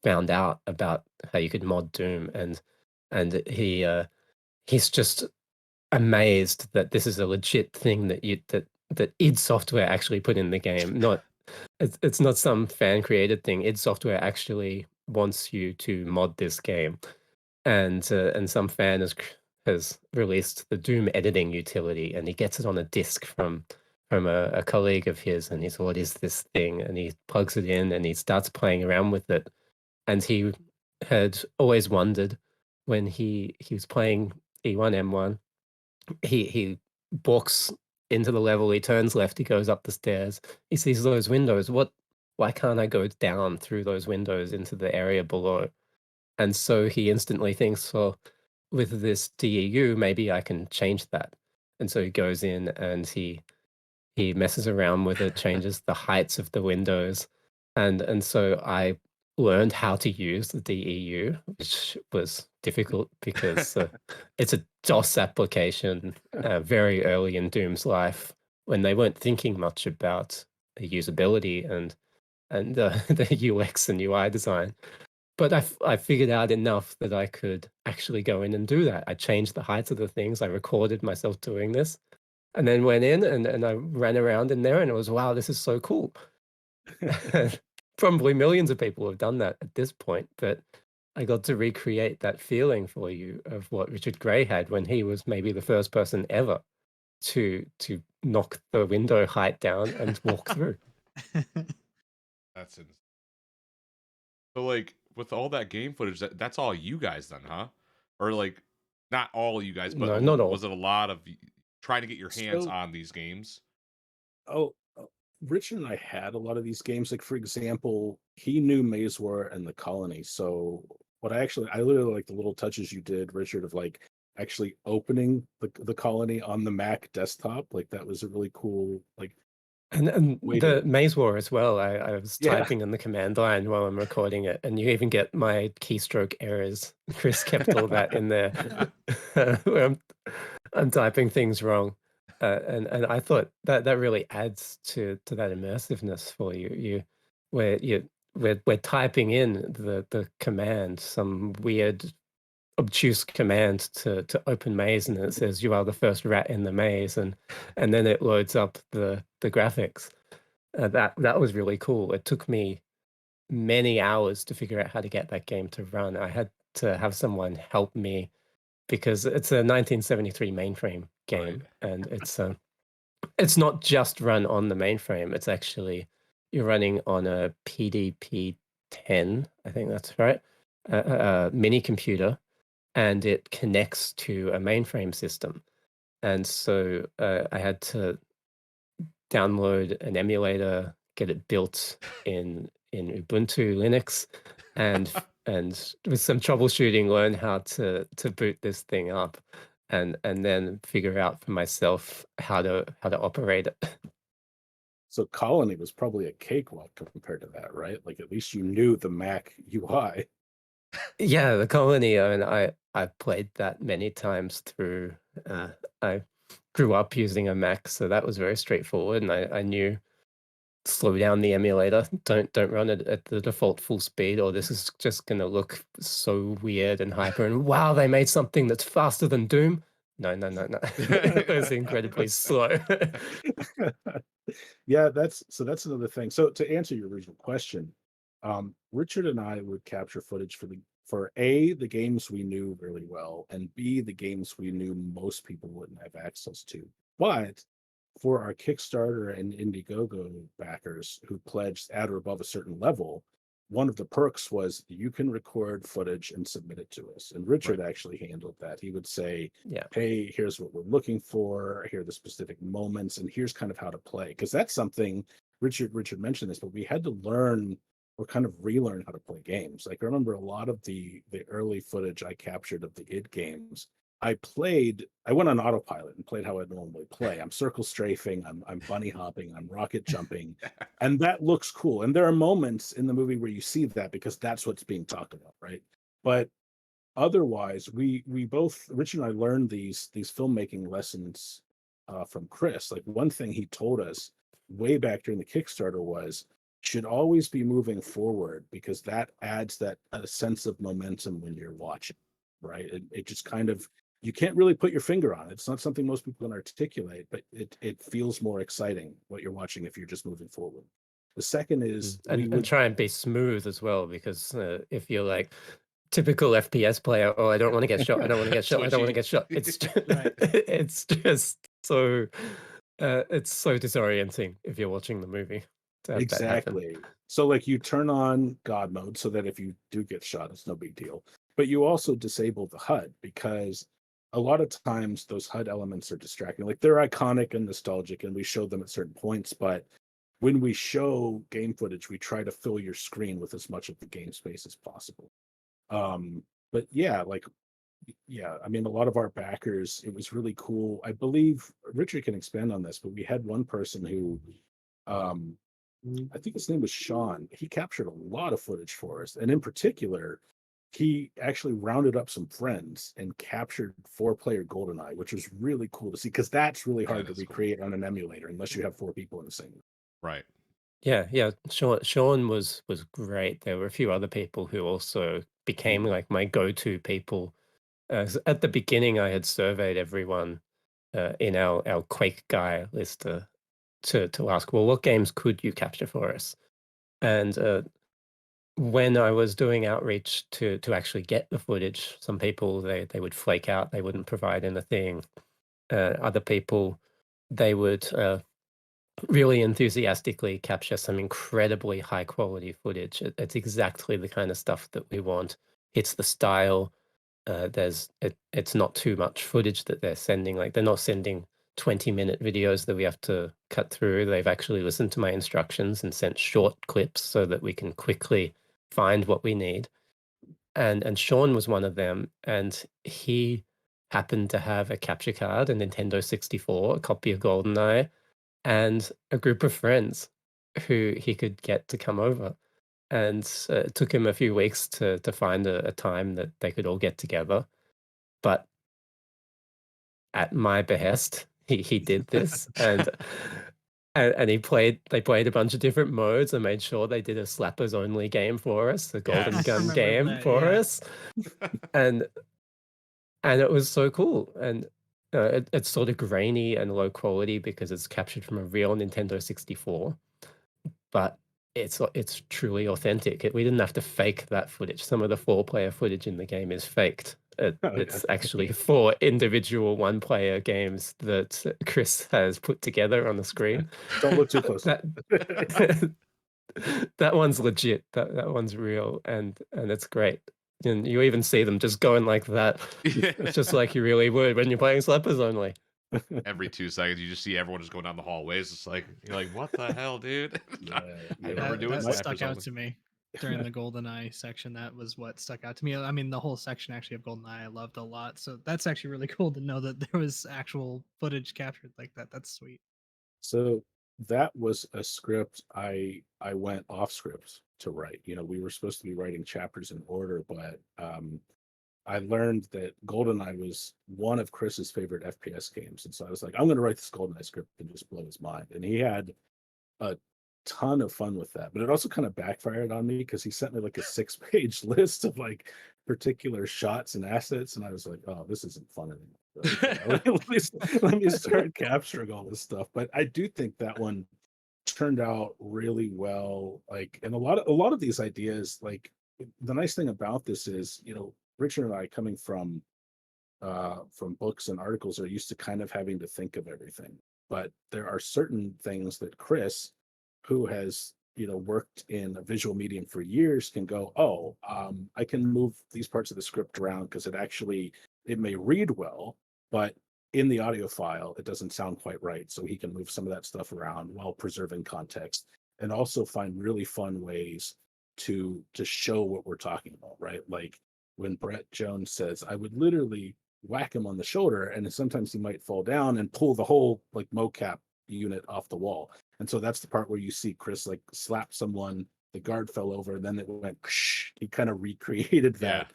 found out about how you could mod Doom, and he's just amazed that this is a legit thing that id Software actually put in the game. It's not some fan created thing. id Software actually wants you to mod this game, and some fan has released the Doom editing utility, and he gets it on a disc from a colleague of his, and he's, what is this thing? And he plugs it in and he starts playing around with it. And he had always wondered when he was playing E1M1, he walks into the level, he turns left, he goes up the stairs, he sees those windows. Why can't I go down through those windows into the area below? And so he instantly thinks, well, with this DEU, maybe I can change that. And so he goes in and he messes around with it, changes the heights of the windows. And so I learned how to use the DEU, which was difficult because it's a DOS application very early in Doom's life when they weren't thinking much about the usability and the UX and UI design. But I figured out enough that I could actually go in and do that. I changed the heights of the things. I recorded myself doing this, and then went in and I ran around in there, and it was, wow, this is so cool. Probably millions of people have done that at this point, but I got to recreate that feeling for you of what Richard Gray had when he was maybe the first person ever to knock the window height down and walk through. That's insane. So, like, with all that game footage, that's all you guys done, huh? Or, like, not all you guys, but No, not all. was it a lot of trying to get your hands on these games? Richard and I had a lot of these games. Like, for example, he knew Maze War and The Colony. So I literally like the little touches you did, Richard, of like actually opening the Colony on the Mac desktop. Like, that was a really cool, like, and the Maze War as well. I was typing in the command line while I'm recording it, and you even get my keystroke errors. Chris kept all that in there. Where I'm typing things wrong. And I thought that really adds to that immersiveness for you. We're typing in the command, some weird obtuse command to open maze, and it says you are the first rat in the maze, and then it loads up the graphics. That was really cool. It took me many hours to figure out how to get that game to run. I had to have someone help me because it's a 1973 mainframe game, and it's not just run on the mainframe. It's actually you're running on a PDP-10, I think that's right, a mini computer, and it connects to a mainframe system. And so I had to download an emulator, get it built in Ubuntu Linux, and with some troubleshooting, learn how to boot this thing up, and then figure out for myself how to operate it. So Colony was probably a cakewalk compared to that, right? Like, at least you knew the Mac UI. Yeah, the Colony, and I played that many times through. I grew up using a Mac, so that was very straightforward, and I knew slow down the emulator. Don't run it at the default full speed, or this is just going to look so weird and hyper. And wow, they made something that's faster than Doom. No. It's incredibly slow. Yeah, that's another thing. So to answer your original question, Richard and I would capture footage for A, the games we knew really well, and B, the games we knew most people wouldn't have access to. But for our Kickstarter and Indiegogo backers who pledged at or above a certain level, one of the perks was you can record footage and submit it to us. And Richard actually handled that. He would say, hey, here's what we're looking for, here are the specific moments, and here's kind of how to play. Because that's something, Richard mentioned this, but we had to learn or kind of relearn how to play games. Like, I remember a lot of the early footage I captured of the id games, I went on autopilot and played how I normally play. I'm circle strafing, I'm bunny hopping, I'm rocket jumping, and that looks cool. And there are moments in the movie where you see that because that's what's being talked about, right? But otherwise, we both, Richard and I, learned these filmmaking lessons from Chris. Like, one thing he told us way back during the Kickstarter was, should always be moving forward because that adds that a sense of momentum when you're watching, right? It just kind of, you can't really put your finger on it. It's not something most people can articulate, but it feels more exciting what you're watching if you're just moving forward. The second is and try and be smooth as well, because if you're like typical FPS player, I don't want to get shot, I don't want to get shot, I don't want to get shot. It's it's just so it's so disorienting if you're watching the movie. Exactly. So, like, you turn on God mode so that if you do get shot, it's no big deal. But you also disable the HUD because a lot of times those HUD elements are distracting. Like, they're iconic and nostalgic, and we show them at certain points. But when we show game footage, we try to fill your screen with as much of the game space as possible. But yeah, I mean, a lot of our backers, it was really cool. I believe Richard can expand on this, but we had one person who, I think his name was Sean. He captured a lot of footage for us. And in particular, he actually rounded up some friends and captured 4-player GoldenEye, which was really cool to see, because that's really hard to recreate on an emulator unless you have 4 people in the same room. Right. Yeah. Sean was great. There were a few other people who also became like my go-to people. At the beginning, I had surveyed everyone in our Quake guy list to ask, well, what games could you capture for us? And when I was doing outreach to actually get the footage, some people they would flake out, they wouldn't provide anything. Other people, they would really enthusiastically capture some incredibly high quality footage. It's exactly the kind of stuff that we want. It's the style. It's not too much footage that they're sending. Like, they're not sending 20-minute videos that we have to cut through. They've actually listened to my instructions and sent short clips so that we can quickly find what we need. And Sean was one of them, and he happened to have a capture card, a Nintendo 64, a copy of GoldenEye, and a group of friends who he could get to come over. And it took him a few weeks to find a time that they could all get together. But at my behest, he did this, and they played a bunch of different modes and made sure they did a slappers only game for us, the Golden Gun game for us, and it was so cool. And it's sort of grainy and low quality because it's captured from a real Nintendo 64, but it's truly authentic. We didn't have to fake that footage. Some of the 4-player footage in the game is faked. It's actually 4 individual 1-player games that Chris has put together on the screen. Don't look too close. That one's legit. That one's real, and it's great. And you even see them just going like that. It's just like you really would when you're playing slappers only. Every 2 seconds, you just see everyone just going down the hallways. It's like, you're like, what the hell, dude? That stuck out to me during the GoldenEye section. That was what stuck out to me. I mean, the whole section actually of GoldenEye I loved a lot. So that's actually really cool to know that there was actual footage captured like that. That's sweet. So that was a script I went off script to write. We were supposed to be writing chapters in order, but I learned that GoldenEye was one of Chris's favorite FPS games. And so I was like, I'm going to write this GoldenEye script and just blow his mind. And he had a ton of fun with that. But it also kind of backfired on me because he sent me like a 6-page list of like particular shots and assets. And I was like, oh, this isn't fun anymore. Let me start capturing all this stuff. But I do think that one turned out really well. Like, and a lot of these ideas, like, the nice thing about this is, Richard and I, coming from books and articles, are used to kind of having to think of everything. But there are certain things that Chris, who has worked in a visual medium for years, can go, oh, I can move these parts of the script around because it may read well, but in the audio file it doesn't sound quite right. So he can move some of that stuff around while preserving context, and also find really fun ways to show what we're talking about, right? Like when Brett Jones says, I would literally whack him on the shoulder, and sometimes he might fall down and pull the whole like mocap unit off the wall. And so that's the part where you see Chris like slap someone, the guard fell over, and then it went, he kind of recreated that.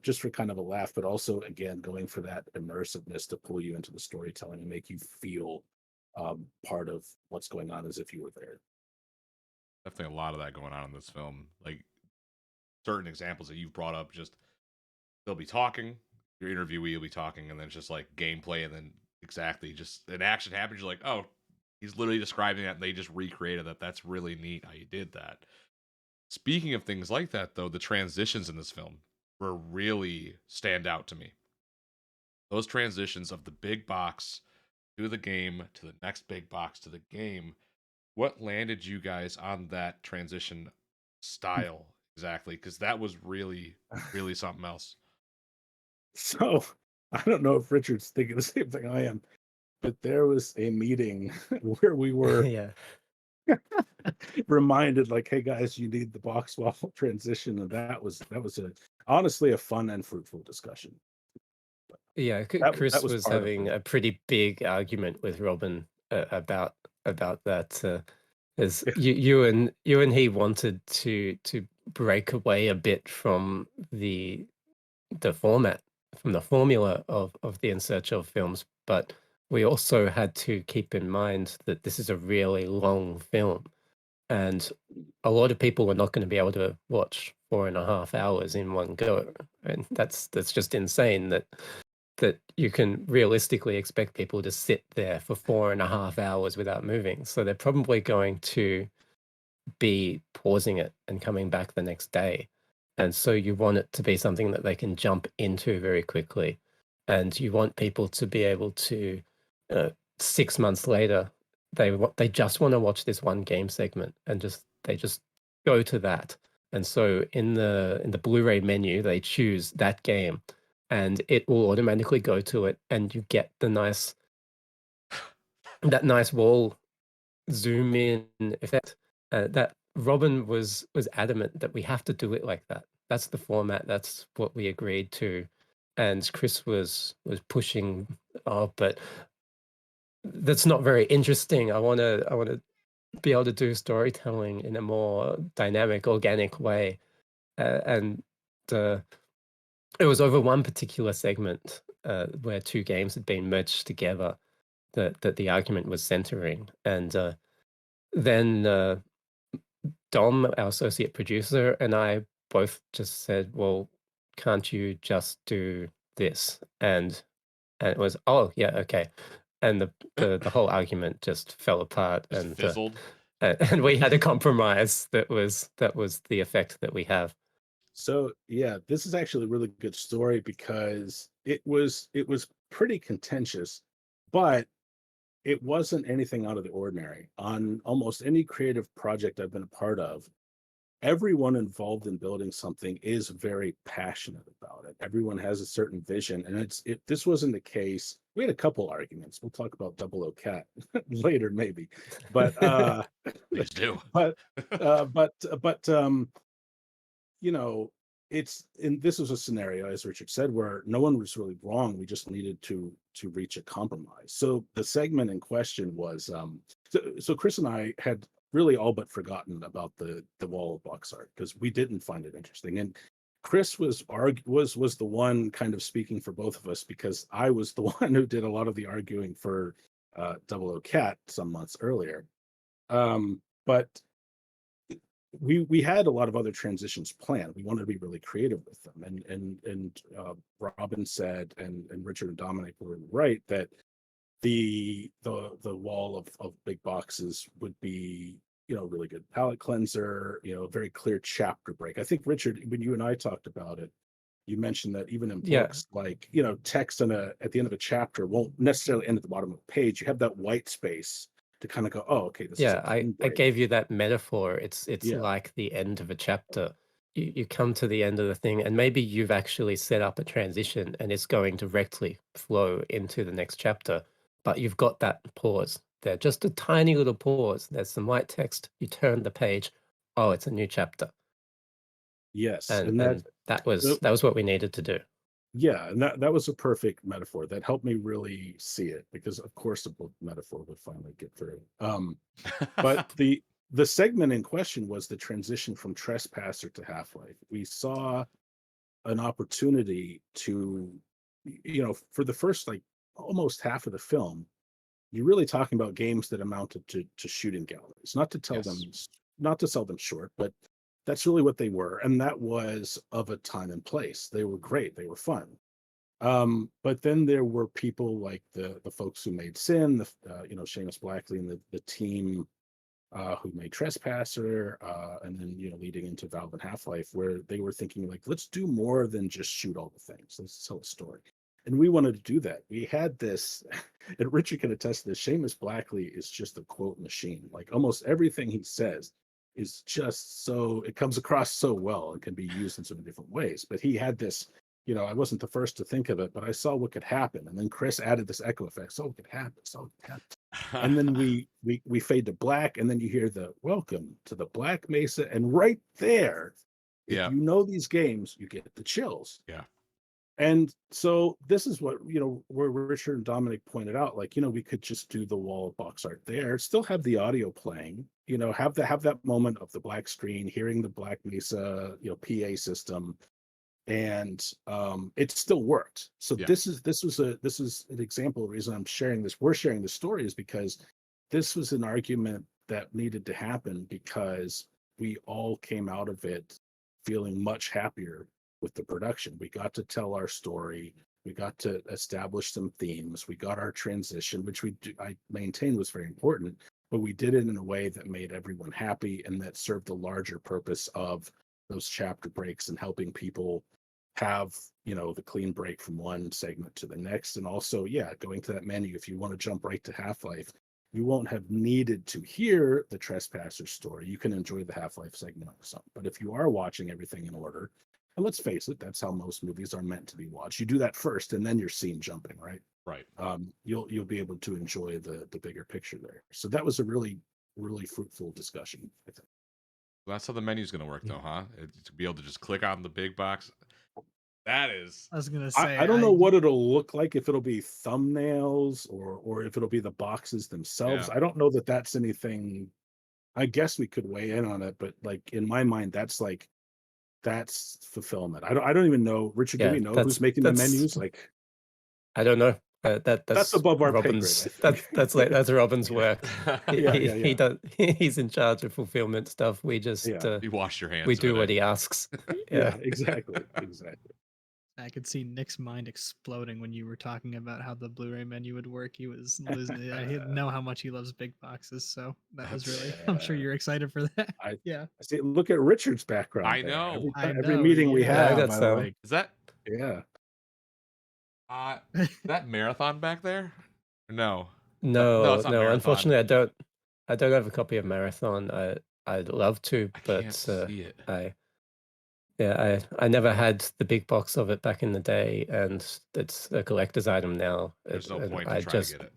Just for kind of a laugh, but also, again, going for that immersiveness to pull you into the storytelling and make you feel part of what's going on as if you were there. Definitely a lot of that going on in this film. Like, certain examples that you've brought up, just they'll be talking, your interviewee will be talking, and then just like gameplay, and then exactly just an action happens. You're like, oh, he's literally describing that, and they just recreated that. That's really neat how you did that. Speaking of things like that, though, the transitions in this film really stand out to me. Those transitions of the big box to the game, to the next big box, to the game. What landed you guys on that transition style exactly? Because that was really something else. So I don't know if Richard's thinking the same thing I am, but there was a meeting where we were reminded, like, hey guys, you need the box waffle transition, and that was honestly a fun and fruitful discussion. Yeah, Chris was having a pretty big argument with Robin about that. As you and he wanted to break away a bit from the format, from the formula of the In Search of films, but we also had to keep in mind that this is a really long film, and a lot of people are not going to be able to watch 4.5 hours in one go, and that's just insane that you can realistically expect people to sit there for 4.5 hours without moving. So they're probably going to be pausing it and coming back the next day. And so you want it to be something that they can jump into very quickly. And you want people to be able to, 6 months later, they just want to watch this one game segment and they just go to that. And so in the Blu-ray menu, they choose that game and it will automatically go to it, and you get that nice wall zoom in effect. That Robin was adamant that we have to do it like that. That's the format. That's what we agreed to, and Chris was pushing. Oh, but that's not very interesting. I want to be able to do storytelling in a more dynamic, organic way, and it was over one particular segment where two games had been merged together that the argument was centering, and then Dom, our associate producer, and I both just said, well, can't you just do this? And it was, oh, yeah, okay. And the whole argument just fell apart and fizzled. And we had a compromise that was the effect that we have. So yeah, this is actually a really good story because it was pretty contentious, but it wasn't anything out of the ordinary. On almost any creative project I've been a part of, everyone involved in building something is very passionate about it. Everyone has a certain vision, and this wasn't the case. We had a couple arguments. We'll talk about Double O Cat later, maybe. But please do. But you know, this was a scenario, as Richard said, where no one was really wrong. We just needed to reach a compromise. So the segment in question was so Chris and I had really all but forgotten about the wall of box art because we didn't find it interesting. And Chris was the one kind of speaking for both of us because I was the one who did a lot of the arguing for Double O Cat some months earlier. But we had a lot of other transitions planned. We wanted to be really creative with them, and Robin said, and Richard and Dominic were right that the wall of big boxes would be, you know, really good palette cleanser, you know, very clear chapter break. I think Richard, when you and I talked about it, you mentioned that even in books, like, you know, text at the end of a chapter won't necessarily end at the bottom of the page. You have that white space to kind of go, oh, okay, this is I gave you that metaphor. It's Yeah. like the end of a chapter. You come to the end of the thing, and maybe you've actually set up a transition and it's going directly flow into the next chapter, but you've got that pause there, just a tiny little pause. There's some white text. You turn the page. Oh, it's a new chapter. Yes, And that was what we needed to do. Yeah, and that was a perfect metaphor that helped me really see it, because of course the book metaphor would finally get through. But the segment in question was the transition from Trespasser to Half-Life. We saw an opportunity to, you know, for the first like almost half of the film, you're really talking about games that amounted to shooting galleries. Not to sell them short, but that's really what they were, and that was of a time and place. They were great, they were fun. But then there were people like the folks who made Sin, you know, Seamus Blackley and the team who made Trespasser, and then, you know, leading into Valve and Half-Life, where they were thinking like, let's do more than just shoot all the things. Let's tell a story. And we wanted to do that. We had this, and Richard can attest to this, Seamus Blackley is just a quote machine. Like almost everything he says is just so, it comes across so well and can be used in so many different ways. But he had this, you know, I wasn't the first to think of it, but I saw what could happen. And then Chris added this echo effect. So it could happen. So it could happen. And then we fade to black, and then you hear the welcome to the Black Mesa. And right there, if you know these games, you get the chills. Yeah. And so this is what, where Richard and Dominic pointed out, like, we could just do the wall of box art there, still have the audio playing, have that moment of the black screen, hearing the Black Mesa, PA system, and it still worked. So this is an example of the reason we're sharing this story, is because this was an argument that needed to happen, because we all came out of it feeling much happier with the production. We got to tell our story. We got to establish some themes. We got our transition, which I maintain was very important, but we did it in a way that made everyone happy and that served the larger purpose of those chapter breaks and helping people have, the clean break from one segment to the next. And also, going to that menu, if you want to jump right to Half-Life, you won't have needed to hear the Trespasser story. You can enjoy the Half-Life segment or something. But if you are watching everything in order, and let's face it, that's how most movies are meant to be watched. You do that first, and then you're scene jumping, right? Right. You'll be able to enjoy the bigger picture there. So that was a really, really fruitful discussion, I think. Well, that's how the menu's going to work, though, huh? To be able to just click on the big box. That is. I was gonna say. I don't know what it'll look like, if it'll be thumbnails or if it'll be the boxes themselves. Yeah. I don't know that that's anything. I guess we could weigh in on it, but like in my mind, that's fulfillment. I don't even know. Richard, do we know who's making the menus? Like, I don't know. That's above our Robin's. pay grade. That's Robin's work. Yeah. He's in charge of fulfillment stuff. We just you wash your hands. We do what he asks. Yeah, exactly. I could see Nick's mind exploding when you were talking about how the Blu-ray menu would work. He was losing it. I know how much he loves big boxes, so that was really. I'm sure you're excited for that. I see. Look at Richard's background. I know. Every meeting we have, like, is that? Yeah. That marathon back there? No. No. It's not Marathon. Unfortunately, I don't have a copy of Marathon. I'd love to, but I can't see it. I never had the big box of it back in the day, and it's a collector's item now. There's no point to try to get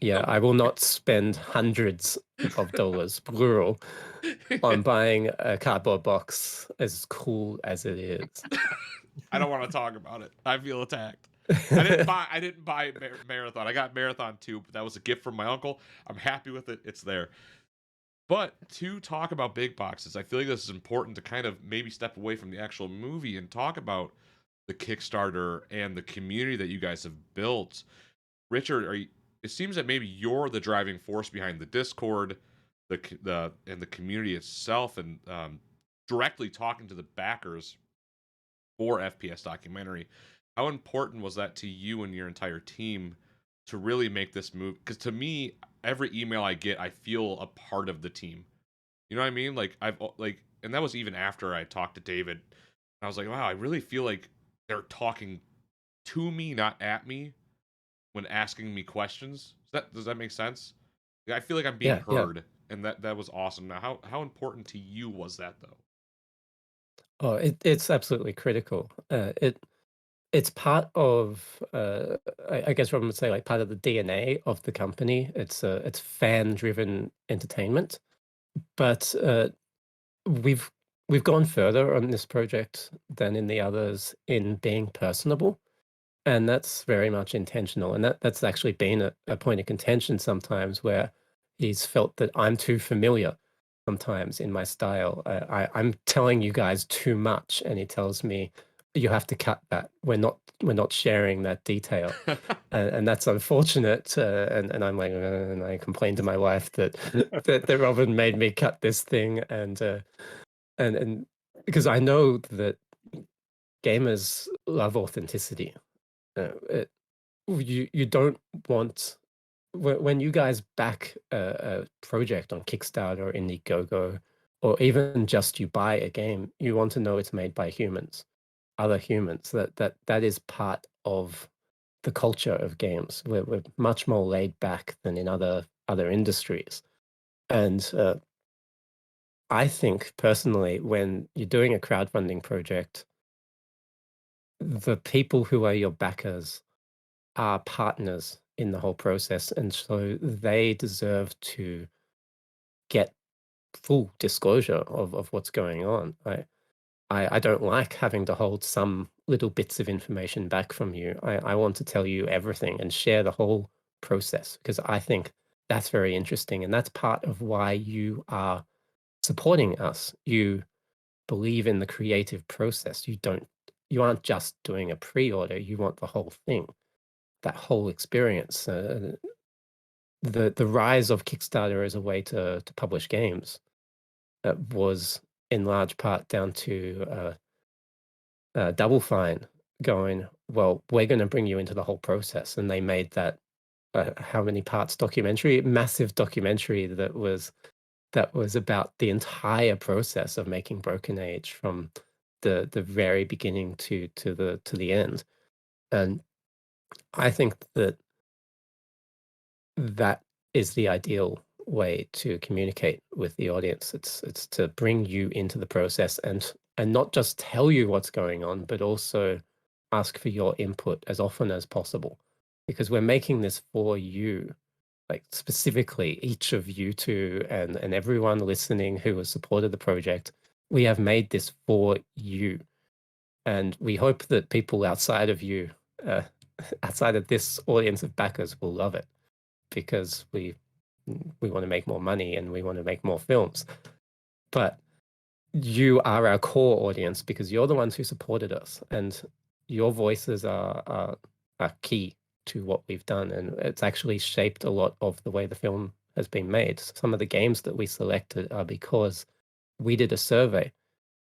it. I will not spend hundreds of dollars, plural, on buying a cardboard box as cool as it is. I don't want to talk about it. I feel attacked. I didn't buy Marathon. I got Marathon 2, but that was a gift from my uncle. I'm happy with it. It's there. But to talk about big boxes, I feel like this is important to kind of maybe step away from the actual movie and talk about the Kickstarter and the community that you guys have built. Richard, it seems that maybe you're the driving force behind the Discord, the community itself, and directly talking to the backers for FPS documentary. How important was that to you and your entire team to really make this move? Because to me, every email I get, I feel a part of the team. You know what I mean? Like and that was even after I talked to David. I was like, wow, I really feel like they're talking to me, not at me, when asking me questions. Does that make sense? I feel like I'm being heard, and that was awesome. Now, how important to you was that, though? Oh, it's absolutely critical. It's part of, I guess Robin would say, like part of the DNA of the company. It's fan-driven entertainment, but we've gone further on this project than in the others in being personable, and that's very much intentional. And that's actually been a point of contention sometimes, where he's felt that I'm too familiar sometimes in my style. I'm telling you guys too much, and he tells me, you have to cut that. We're not sharing that detail, and that's unfortunate. And I'm like, and I complained to my wife that Robin made me cut this thing, and because I know that gamers love authenticity. You don't want, when you guys back a project on Kickstarter or Indiegogo, or even just you buy a game, you want to know it's made by humans. Other humans, that is part of the culture of games. We're much more laid back than in other industries, and I think personally, when you're doing a crowdfunding project, the people who are your backers are partners in the whole process, and so they deserve to get full disclosure of what's going on, right? I don't like having to hold some little bits of information back from you. I want to tell you everything and share the whole process, because I think that's very interesting. And that's part of why you are supporting us. You believe in the creative process. You aren't just doing a pre-order, you want the whole thing, that whole experience. The rise of Kickstarter as a way to publish games was in large part down to Double Fine going, well, we're going to bring you into the whole process. And they made that how many parts documentary, massive documentary that was about the entire process of making Broken Age from the very beginning to the end. And I think that is the ideal way to communicate with the audience. It's to bring you into the process and not just tell you what's going on, but also ask for your input as often as possible, because we're making this for you. Like specifically each of you two and everyone listening who has supported the project, we have made this for you. And we hope that people outside of you, outside of this audience of backers, will love it, because we want to make more money and we want to make more films. But you are our core audience because you're the ones who supported us, and your voices are key to what we've done. And it's actually shaped a lot of the way the film has been made. Some of the games that we selected are because we did a survey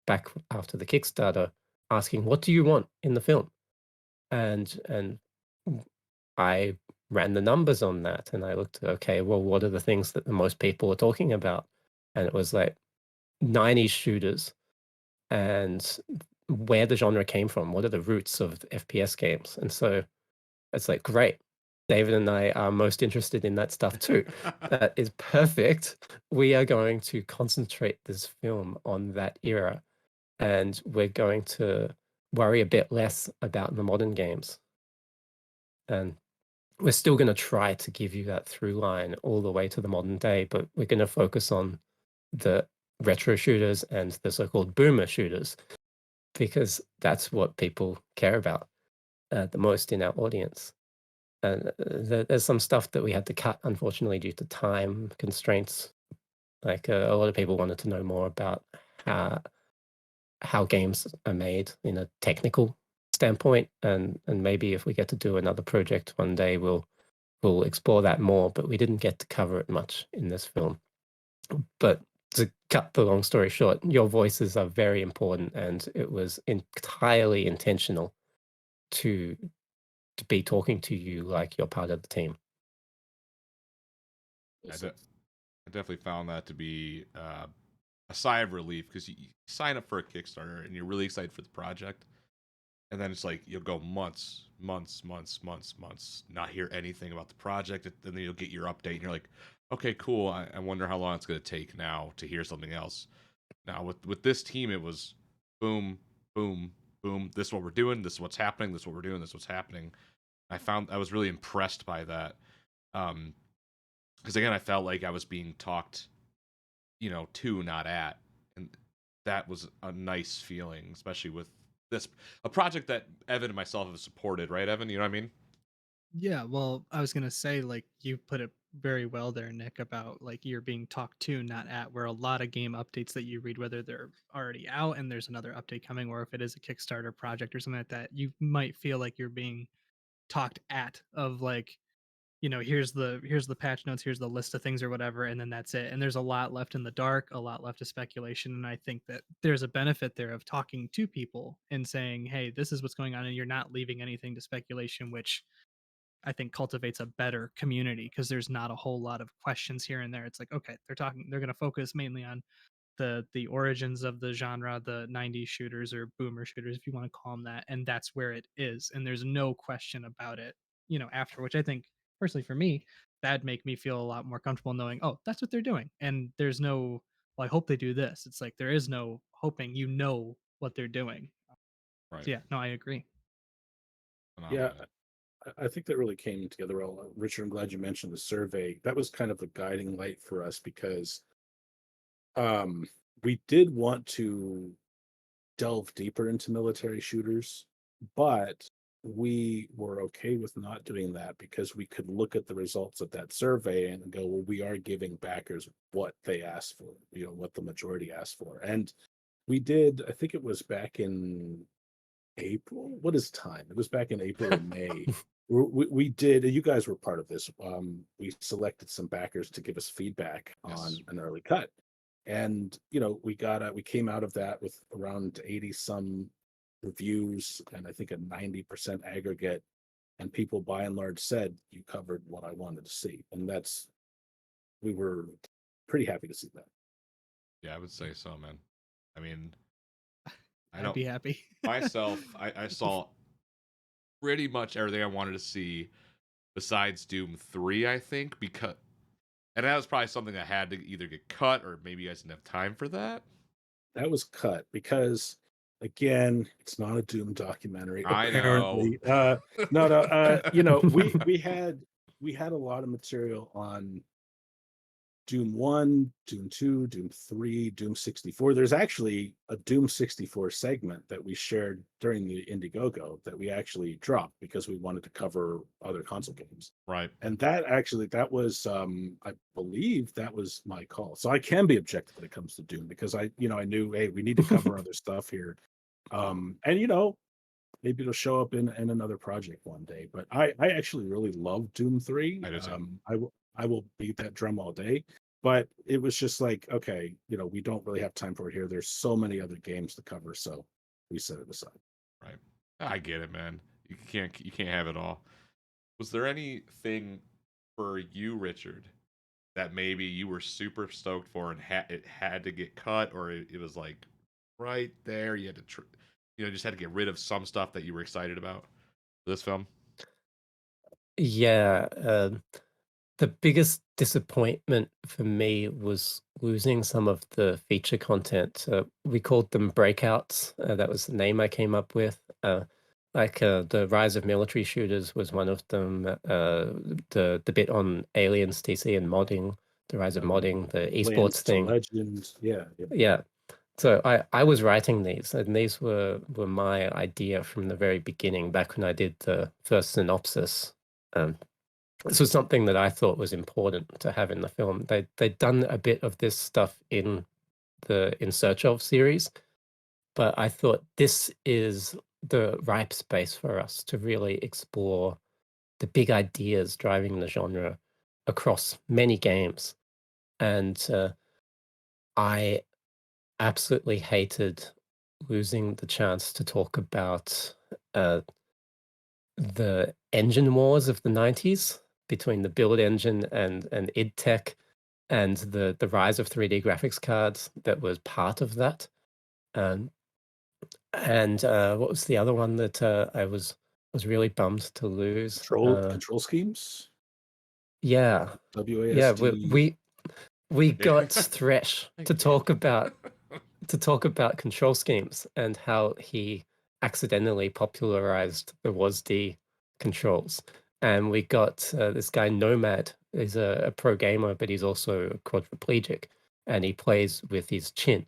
back after the Kickstarter asking, what do you want in the film? And I ran the numbers on that, and I looked at, okay, well, what are the things that the most people are talking about? And it was like 90s shooters and where the genre came from. What are the roots of FPS games? And so it's like, great. David and I are most interested in that stuff too. That is perfect. We are going to concentrate this film on that era, and we're going to worry a bit less about the modern games. And we're still going to try to give you that through line all the way to the modern day, but we're going to focus on the retro shooters and the so-called boomer shooters, because that's what people care about the most in our audience. And there's some stuff that we had to cut, unfortunately, due to time constraints. Like a lot of people wanted to know more about how games are made in a technical standpoint, and maybe if we get to do another project one day, we'll explore that more. But we didn't get to cover it much in this film. But to cut the long story short, your voices are very important, and it was entirely intentional to be talking to you like you're part of the team. I definitely found that to be a sigh of relief, because you sign up for a Kickstarter and you're really excited for the project, and then it's like you'll go months, not hear anything about the project, and then you'll get your update and you're like, okay, cool. I wonder how long it's going to take now to hear something else. Now with this team, it was boom, boom, boom. This is what we're doing. This is what's happening. This is what we're doing. This is what's happening. I was really impressed by that. Because again, I felt like I was being talked, to, not at, and that was a nice feeling, especially with a project that Evan and myself have supported, right, Evan? You know what I mean? Yeah, well, I was gonna say, like, you put it very well there, Nick, about like you're being talked to, not at, where a lot of game updates that you read, whether they're already out and there's another update coming, or if it is a Kickstarter project or something like that, you might feel like you're being talked at, of like, here's the patch notes, here's the list of things or whatever, and then that's it. And there's a lot left in the dark, a lot left of speculation. And I think that there's a benefit there of talking to people and saying, hey, this is what's going on, and you're not leaving anything to speculation, which I think cultivates a better community, because there's not a whole lot of questions here and there. It's like, okay, they're going to focus mainly on the origins of the genre, the 90s shooters or boomer shooters, if you want to call them that, and that's where it is, and there's no question about it, after, which I think personally for me, that'd make me feel a lot more comfortable knowing, oh, that's what they're doing, and there's no, well, I hope they do this. It's like there is no hoping, what they're doing. Right. So yeah, no, I agree. Yeah, I think that really came together well. Richard, I'm glad you mentioned the survey. That was kind of the guiding light for us, because we did want to delve deeper into military shooters, but we were okay with not doing that because we could look at the results of that survey and go, well, we are giving backers what they asked for, what the majority asked for. And we did, I think it was back in April. What is time? It was back in April or May. We did, you guys were part of this. We selected some backers to give us feedback on an early cut. And, we came out of that with around 80 some reviews and I think a 90% aggregate. And people by and large said, you covered what I wanted to see. And we were pretty happy to see that. Yeah, I would say so, man. I mean, I'd be happy. Myself, I saw pretty much everything I wanted to see besides Doom 3, I think, and that was probably something that had to either get cut or maybe you guys didn't have time for that. That was cut because, again, it's not a Doom documentary. I Apparently, know. No. We had a lot of material on Doom 1, Doom 2, Doom 3, Doom 64. There's actually a Doom 64 segment that we shared during the Indiegogo that we actually dropped because we wanted to cover other console games. Right. And that was, I believe that was my call. So I can be objective when it comes to Doom because I knew, hey, we need to cover other stuff here. And maybe it'll show up in another project one day. But I actually really love Doom 3. I do too. I will beat that drum all day, but it was just like, okay, we don't really have time for it here. There's so many other games to cover, so we set it aside. Right. I get it, man. You can't have it all. Was there anything for you, Richard, that maybe you were super stoked for and it had to get cut, or it was like right there you had to just had to get rid of some stuff that you were excited about for this film? Yeah, the biggest disappointment for me was losing some of the feature content. We called them breakouts. That was the name I came up with. The Rise of Military Shooters was one of them. The bit on Aliens, TC, and modding, the Rise of modding, the esports thing. Legends, yeah. Yeah. So I was writing these, and these were my idea from the very beginning, back when I did the first synopsis. This was something that I thought was important to have in the film. They'd done a bit of this stuff in the In Search Of series, but I thought this is the ripe space for us to really explore the big ideas driving the genre across many games. And I absolutely hated losing the chance to talk about the engine wars of the 90s between the build engine and id Tech and the rise of 3D graphics cards that was part of that. And what was the other one that I was really bummed to lose? Control schemes? Yeah. WASD. Yeah, we got Thresh to talk about control schemes and how he accidentally popularized the WASD controls. And we got this guy Nomad. He's a pro gamer, but he's also a quadriplegic, and he plays with his chin.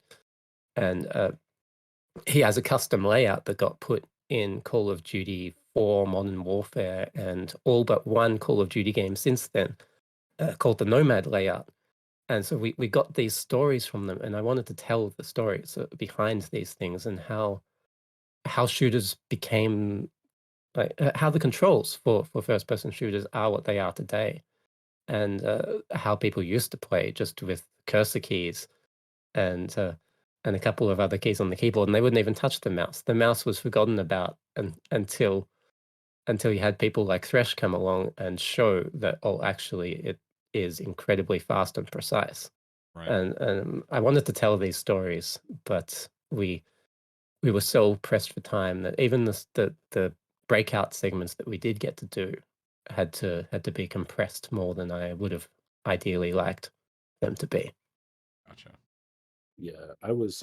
And he has a custom layout that got put in Call of Duty 4, Modern Warfare, and all but one Call of Duty game since then, called the Nomad layout. And so we got these stories from them, and I wanted to tell the stories behind these things and how shooters became, how the controls for first-person shooters are what they are today, and how people used to play just with cursor keys and a couple of other keys on the keyboard, and they wouldn't even touch the mouse. The mouse was forgotten about until you had people like Thresh come along and show that, oh, actually it is incredibly fast and precise. Right. And I wanted to tell these stories, but we were so pressed for time that even the breakout segments that we did get to do had to be compressed more than I would have ideally liked them to be. Gotcha. Yeah, I was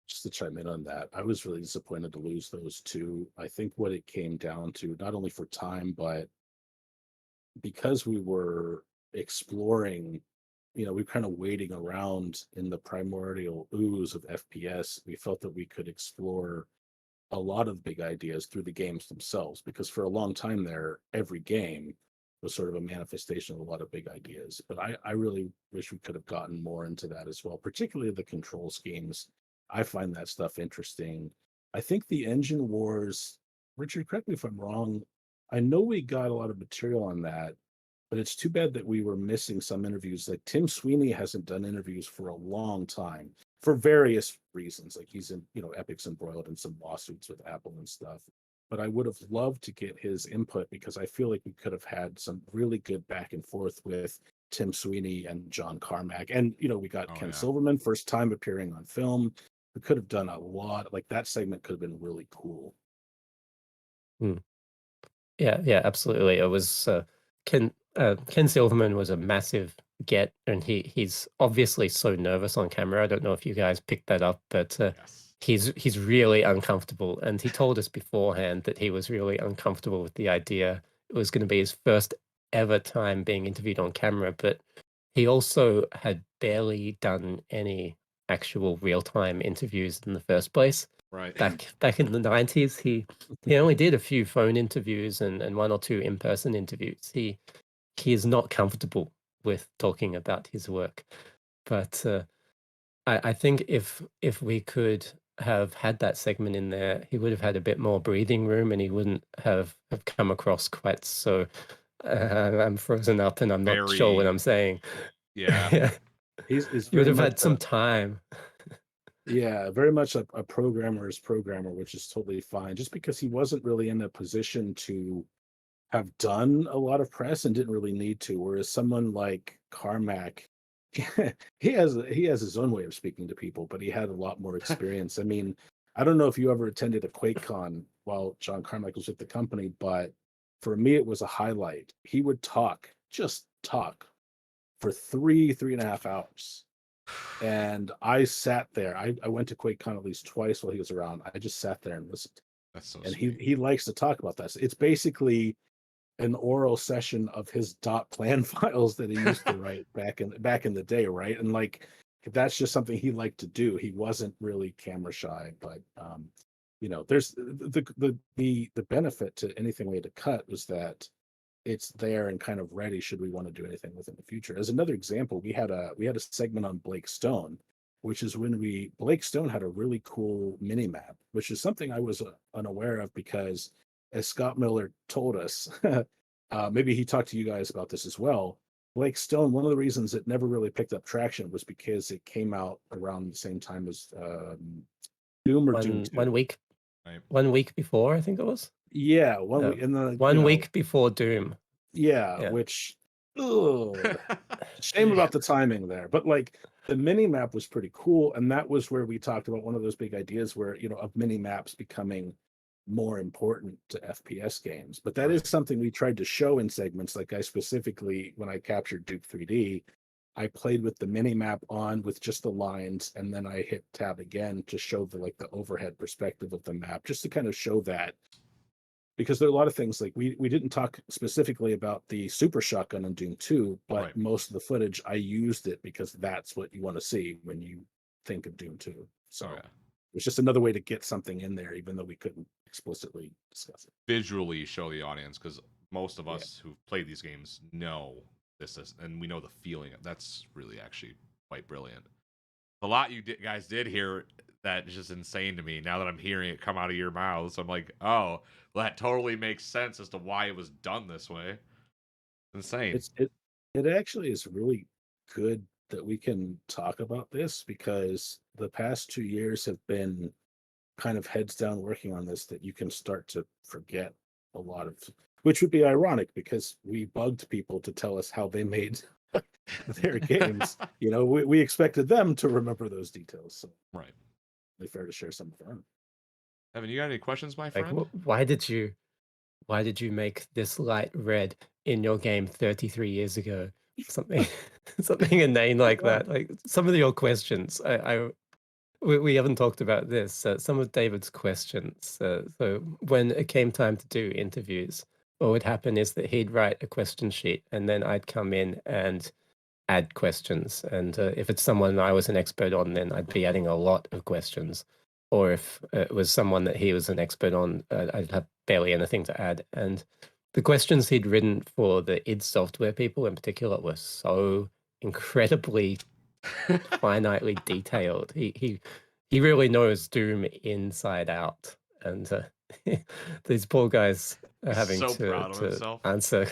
just to chime in on that, I was really disappointed to lose those two. I think what it came down to, not only for time, but because we were exploring we're kind of waiting around in the primordial ooze of FPS. We felt that we could explore a lot of big ideas through the games themselves, because for a long time there, every game was sort of a manifestation of a lot of big ideas. But I really wish we could have gotten more into that as well, particularly the control schemes. I find that stuff interesting. I think the engine wars, Richard, correct me if I'm wrong, I know we got a lot of material on that, but it's too bad that we were missing some interviews. Like Tim Sweeney hasn't done interviews for a long time for various reasons. Like he's in, Epic's embroiled in some lawsuits with Apple and stuff. But I would have loved to get his input, because I feel like we could have had some really good back and forth with Tim Sweeney and John Carmack. And, we got Ken Silverman, first time appearing on film. We could have done a lot. Like that segment could have been really cool. Yeah, absolutely. It was Ken Silverman was a massive get, and he's obviously so nervous on camera. I don't know if you guys picked that up, but he's really uncomfortable, and he told us beforehand that he was really uncomfortable with the idea. It was going to be his first ever time being interviewed on camera, but he also had barely done any actual real-time interviews in the first place. Right. Back in the 90s, he only did a few phone interviews and one or two in-person interviews. He is not comfortable with talking about his work. But I think if we could have had that segment in there, he would have had a bit more breathing room, and he wouldn't have come across quite so I'm frozen up and I'm not sure what I'm saying. Yeah. He's you would have had some time. Yeah, very much a programmer's programmer, which is totally fine. Just because he wasn't really in a position to have done a lot of press and didn't really need to. Whereas someone like Carmack, he has his own way of speaking to people, but he had a lot more experience. I mean, I don't know if you ever attended a QuakeCon while John Carmack was with the company, but for me, it was a highlight. He would just talk for 3.5 hours. And I sat there. I went to QuakeCon at least twice while he was around. I just sat there and listened. That's so and sweet. he likes to talk about that. It's basically an oral session of his .plan files that he used to write back in the day, right? And like that's just something he liked to do. He wasn't really camera shy, but there's the benefit to anything we had to cut was that it's there and kind of ready should we want to do anything with it in the future. As another example, we had a segment on Blake Stone, which is when Blake Stone had a really cool mini map, which is something I was unaware of, because as Scott Miller told us, maybe he talked to you guys about this as well. Blake Stone, one of the reasons it never really picked up traction was because it came out around the same time as Doom or Doom 2. 1 week. Right. 1 week before, I think it was. Yeah, 1 week. And 1 week before Doom. Yeah. Which shame about the timing there. But like the mini map was pretty cool. And that was where we talked about one of those big ideas where, of mini maps becoming more important to FPS games. But that is something we tried to show in segments. Like I specifically, when I captured Duke 3D, I played with the mini map on with just the lines, and then I hit tab again to show the overhead perspective of the map, just to kind of show that. Because there are a lot of things like we didn't talk specifically about the super shotgun in Doom 2, but most of the footage I used it because that's what you want to see when you think of Doom 2. So it's just another way to get something in there, even though we couldn't explicitly discuss it. Visually show the audience, because most of us who've played these games know this is, and we know the feeling. That's really actually quite brilliant. A lot you guys did here that is just insane to me. Now that I'm hearing it come out of your mouths, I'm like, oh, well, that totally makes sense as to why it was done this way. Insane. It actually is really good that we can talk about this, because the past 2 years have been kind of heads down working on this, that you can start to forget a lot of, which would be ironic because we bugged people to tell us how they made their games. We expected them to remember those details. So it's fair to share some of them. Evan, you got any questions, my friend? Like, why did you make this light red in your game 33 years ago? Something inane like that. Like some of your questions, we haven't talked about this. Some of David's questions. So when it came time to do interviews, what would happen is that he'd write a question sheet, and then I'd come in and add questions. And if it's someone I was an expert on, then I'd be adding a lot of questions. Or if it was someone that he was an expert on, I'd have barely anything to add. And the questions he'd written for the id Software people in particular were so incredibly finitely detailed. He really knows Doom inside out, and these poor guys are having to answer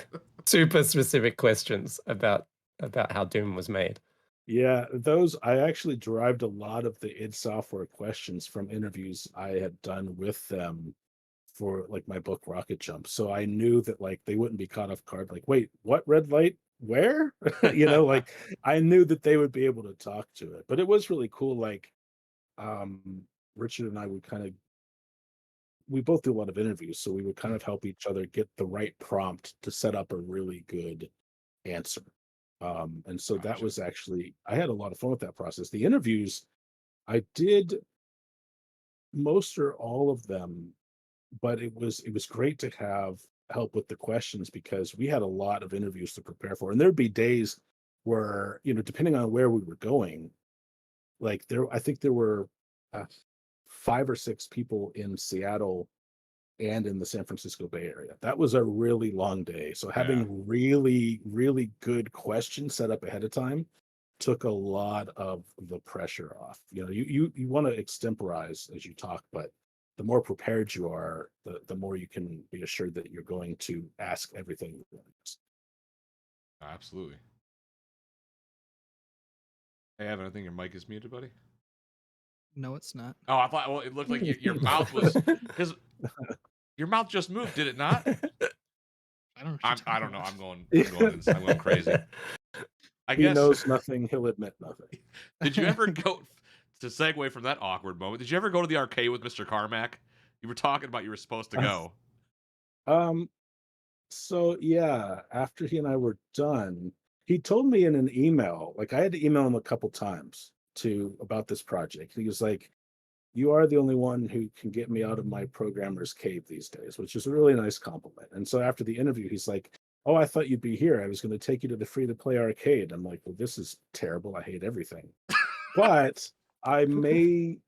super specific questions about how Doom was made. Yeah, I actually derived a lot of the id Software questions from interviews I had done with them for like my book Rocket Jump. So I knew that like they wouldn't be caught off guard, like, wait, what red light? Where? Like I knew that they would be able to talk to it. But it was really cool. Like Richard and I would we both do a lot of interviews, so we would kind of help each other get the right prompt to set up a really good answer. And so that was actually, I had a lot of fun with that process. The interviews, I did most or all of them, but it was great to have help with the questions because we had a lot of interviews to prepare for. And there'd be days where, depending on where we were going, like I think there were 5 or 6 people in Seattle and in the San Francisco Bay Area. That was a really long day. So having really, really good questions set up ahead of time took a lot of the pressure off. You want to extemporize as you talk, but the more prepared you are, the more you can be assured that you're going to ask everything. Absolutely. Hey, Evan, I think your mic is muted, buddy. No, it's not. Oh, I thought. Well, it looked like your mouth was because your mouth just moved. Did it not? I don't. I don't know. I'm going crazy. I guess he knows nothing. He'll admit nothing. Did you ever go to segue from that awkward moment? Did you ever go to the arcade with Mr. Carmack? You were talking about you were supposed to go. So yeah, after he and I were done, he told me in an email. Like I had to email him a couple times about this project. He was like, "You are the only one who can get me out of my programmer's cave these days," which is a really nice compliment. And so after the interview, he's like, "Oh, I thought you'd be here. I was going to take you to the free-to-play arcade." I'm like, "Well, this is terrible. I hate everything." But I may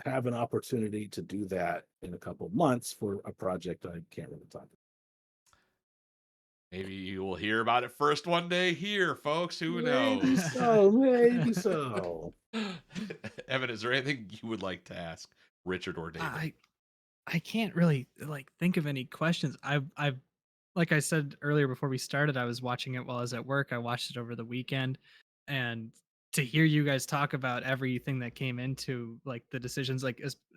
have an opportunity to do that in a couple months for a project I can't really talk about. Maybe you will hear about it first one day here, folks. Who knows? Maybe so. Evan, is there anything you would like to ask Richard or David? I can't really think of any questions. I've like I said earlier before we started, I was watching it while I was at work. I watched it over the weekend, and to hear you guys talk about everything that came into the decisions,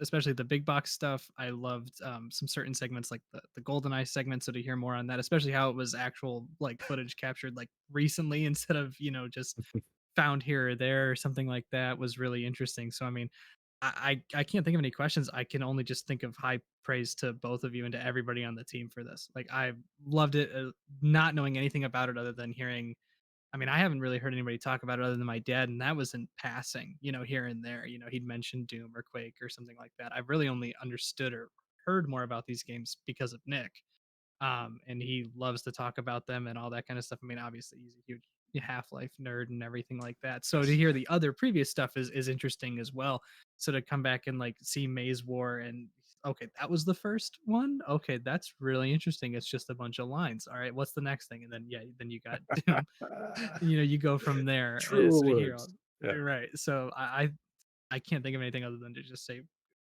especially the big box stuff, I loved some certain segments like the GoldenEye segment. So to hear more on that, especially how it was actual footage captured recently instead of just found here or there or something like that, was really interesting. So I mean, I can't think of any questions. I can only just think of high praise to both of you and to everybody on the team for this. I loved it, not knowing anything about it other than hearing. I mean, I haven't really heard anybody talk about it other than my dad, and that was in passing, here and there. He'd mentioned Doom or Quake or something like that. I've really only understood or heard more about these games because of Nick. And he loves to talk about them and all that kind of stuff. I mean, obviously he's a huge Half-Life nerd and everything like that. So to hear the other previous stuff is interesting as well. So to come back and see Maze War and okay, that was the first one. Okay, that's really interesting. It's just a bunch of lines. All right, what's the next thing? And then then you got Doom. You go from there. True so words. Right. So I can't think of anything other than to just say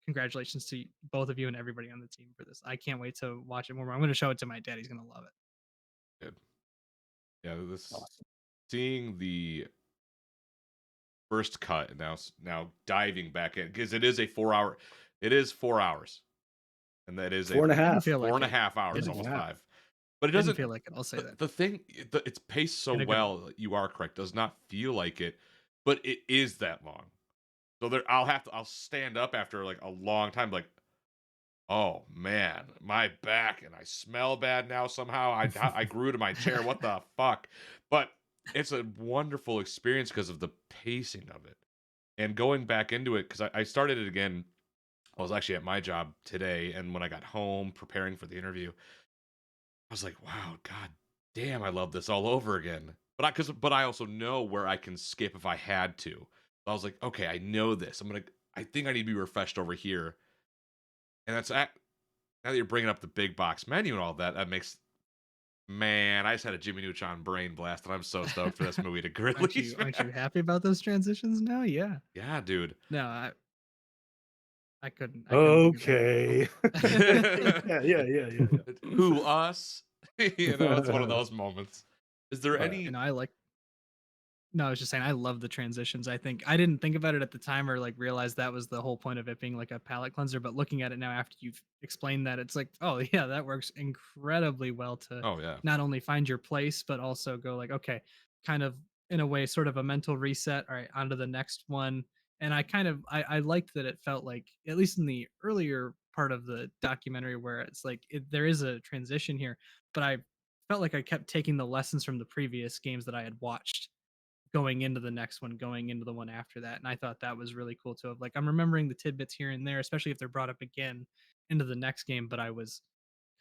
congratulations to both of you and everybody on the team for this. I can't wait to watch it more. I'm going to show it to my dad. He's going to love it. Good. Yeah, seeing the first cut and now diving back in, because it is a 4 hour. It is 4 hours, and that is 4.5. 4.5 hours, almost 5. But it doesn't feel like it. I'll say that. The thing, it's paced so well. You are correct. Does not feel like it, but it is that long. So I'll stand up after a long time, oh man, my back, and I smell bad now somehow. I grew to my chair. What the fuck? But it's a wonderful experience because of the pacing of it. And going back into it, because I started it again. I was actually at my job today, and when I got home preparing for the interview, I was like, wow, god damn, I love this all over again. but I also know where I can skip if I had to. So I was like, okay, I know this. I think I need to be refreshed over here. And now that you're bringing up the big box menu and all that, that makes, man, I just had a Jimmy Neutron brain blast, and I'm so stoked for this movie to release. Aren't you happy about those transitions now? Yeah. Yeah, dude. No, I couldn't. Okay. yeah. Who, us? It's one of those moments. Is there any? And I like. No, I was just saying I love the transitions. I think I didn't think about it at the time or like realize that was the whole point of it being like a palate cleanser. But looking at it now after you've explained that, it's like, oh yeah, that works incredibly well to not only find your place, but also go like, okay, kind of in a way, sort of a mental reset. All right, on to the next one. And I liked that it felt like, at least in the earlier part of the documentary where it's like there is a transition here, but I felt like I kept taking the lessons from the previous games that I had watched going into the next one, going into the one after that. And I thought that was really cool too. Of like, I'm remembering the tidbits here and there, especially if they're brought up again into the next game, but I was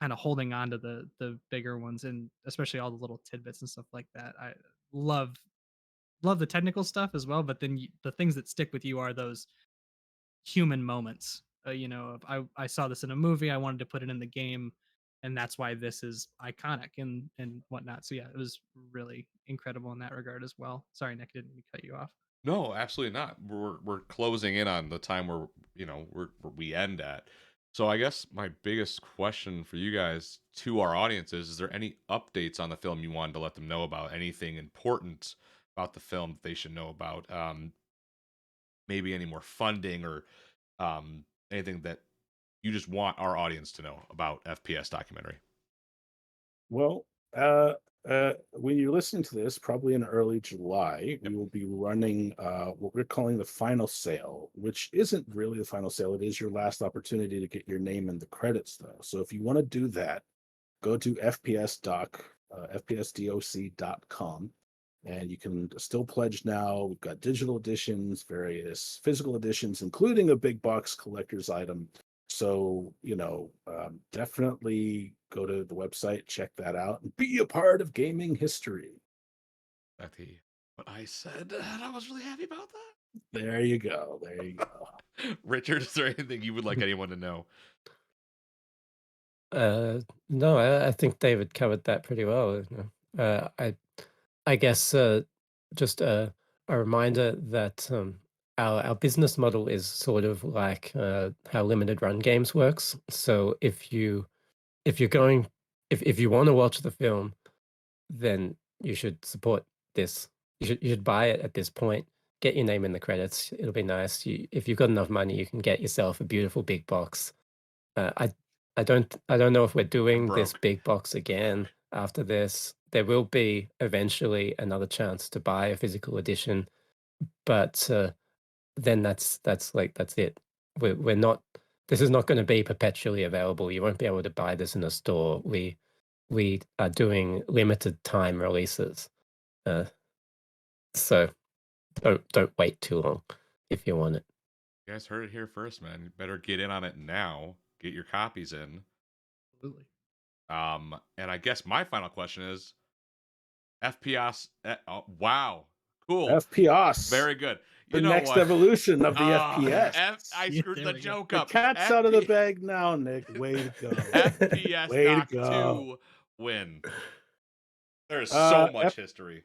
kind of holding on to the bigger ones, and especially all the little tidbits and stuff like that. I love the technical stuff as well, but then the things that stick with you are those human moments. I saw this in a movie, I wanted to put it in the game, and that's why this is iconic and whatnot. So yeah, it was really incredible in that regard as well. Sorry, Nick, I didn't mean to cut you off. No, absolutely not. We're closing in on the time where we end at. So I guess my biggest question for you guys to our audience is there any updates on the film you wanted to let them know about? Anything important about the film that they should know about? Maybe any more funding or anything that you just want our audience to know about FPS documentary? Well, when you're listening to this, probably in early July, we will be running what we're calling the final sale, which isn't really the final sale. It is your last opportunity to get your name in the credits, though. So if you want to do that, go to fpsdoc.com, and you can still pledge now. We've got digital editions, various physical editions, including a big box collector's item. So, definitely go to the website, check that out, and be a part of gaming history. Exactly what I said, and I was really happy about that. There you go. Richard, is there anything you would like anyone to know? No, I think David covered that pretty well. I guess just a reminder that our business model is sort of like how limited run games works. So if you want to watch the film, then you should support this. You should buy it at this point. Get your name in the credits. It'll be nice. If you've got enough money, you can get yourself a beautiful big box. I don't know if we're doing this big box again after this. There will be eventually another chance to buy a physical edition, but then that's it. We're not. This is not going to be perpetually available. You won't be able to buy this in a store. We are doing limited time releases, so don't wait too long if you want it. You guys heard it here first, man. You better get in on it now. Get your copies in. Absolutely. And I guess my final question is FPS. Wow. Cool. FPS. Very good. The next evolution of the FPS. I screwed the joke up. The cat's out of the bag now, Nick. Way to go. FPS Way to Doc go. 2 win. There's so much history.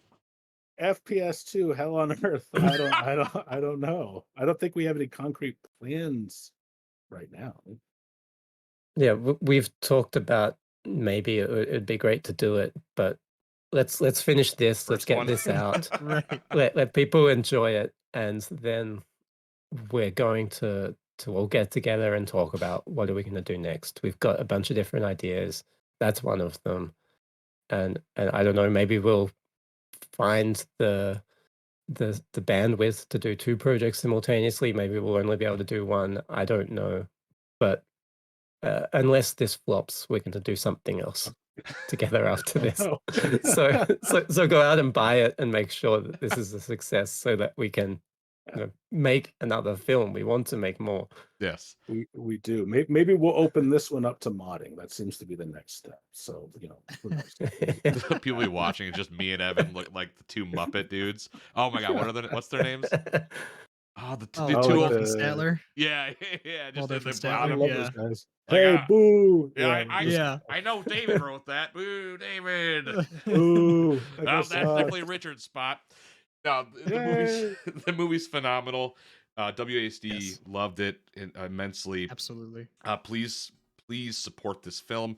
FPS 2, hell on earth. I don't know. I don't think we have any concrete plans right now. Yeah, we've talked about maybe it'd be great to do it, but let's finish this. Let's get this out. Right. Let people enjoy it, and then we're going to all get together and talk about what are we going to do next. We've got a bunch of different ideas. That's one of them, and I don't know. Maybe we'll find the bandwidth to do 2 projects simultaneously. Maybe we'll only be able to do 1. I don't know, but unless this flops, we're going to do something else together after this. So go out and buy it and make sure that this is a success so that we can make another film. We want to make more. Yes, we do. Maybe we'll open this one up to modding. That seems to be the next step. So who knows? People be watching. It's just me and Evan look like the two Muppet dudes. Oh my god, what's their names? Oh, the two Wolf and Statler. Yeah, just at the I bottom. love those guys. Like, Hey, boo! I know David wrote that. Boo, David. Ooh, That's definitely Richard's spot. No, the movie's phenomenal. WASD loved it immensely. Absolutely. Please support this film.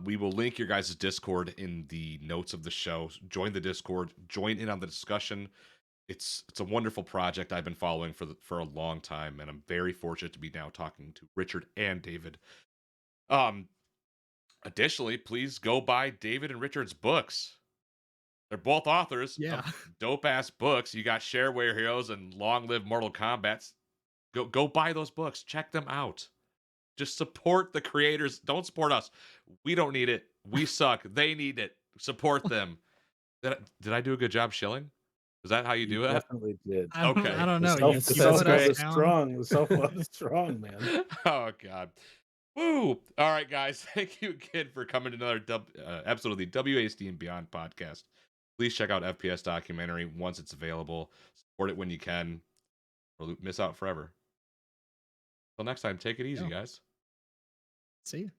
We will link your guys' Discord in the notes of the show. Join the Discord. Join in on the discussion. It's a wonderful project I've been following for a long time, and I'm very fortunate to be now talking to Richard and David. Additionally, please go buy David and Richard's books. They're both authors of dope-ass books. You got Shareware Heroes and Long Live Mortal Kombat. Go buy those books. Check them out. Just support the creators. Don't support us. We don't need it. We suck. They need it. Support them. Did I do a good job shilling? Is that how you do it? Definitely did. Okay. I don't know. The self-love is strong. The self-love is strong, man. Oh, God. Woo! All right, guys. Thank you again for coming to another episode of the WASD and Beyond podcast. Please check out FPS documentary once it's available. Support it when you can, or miss out forever. Until next time, take it easy, guys. See you.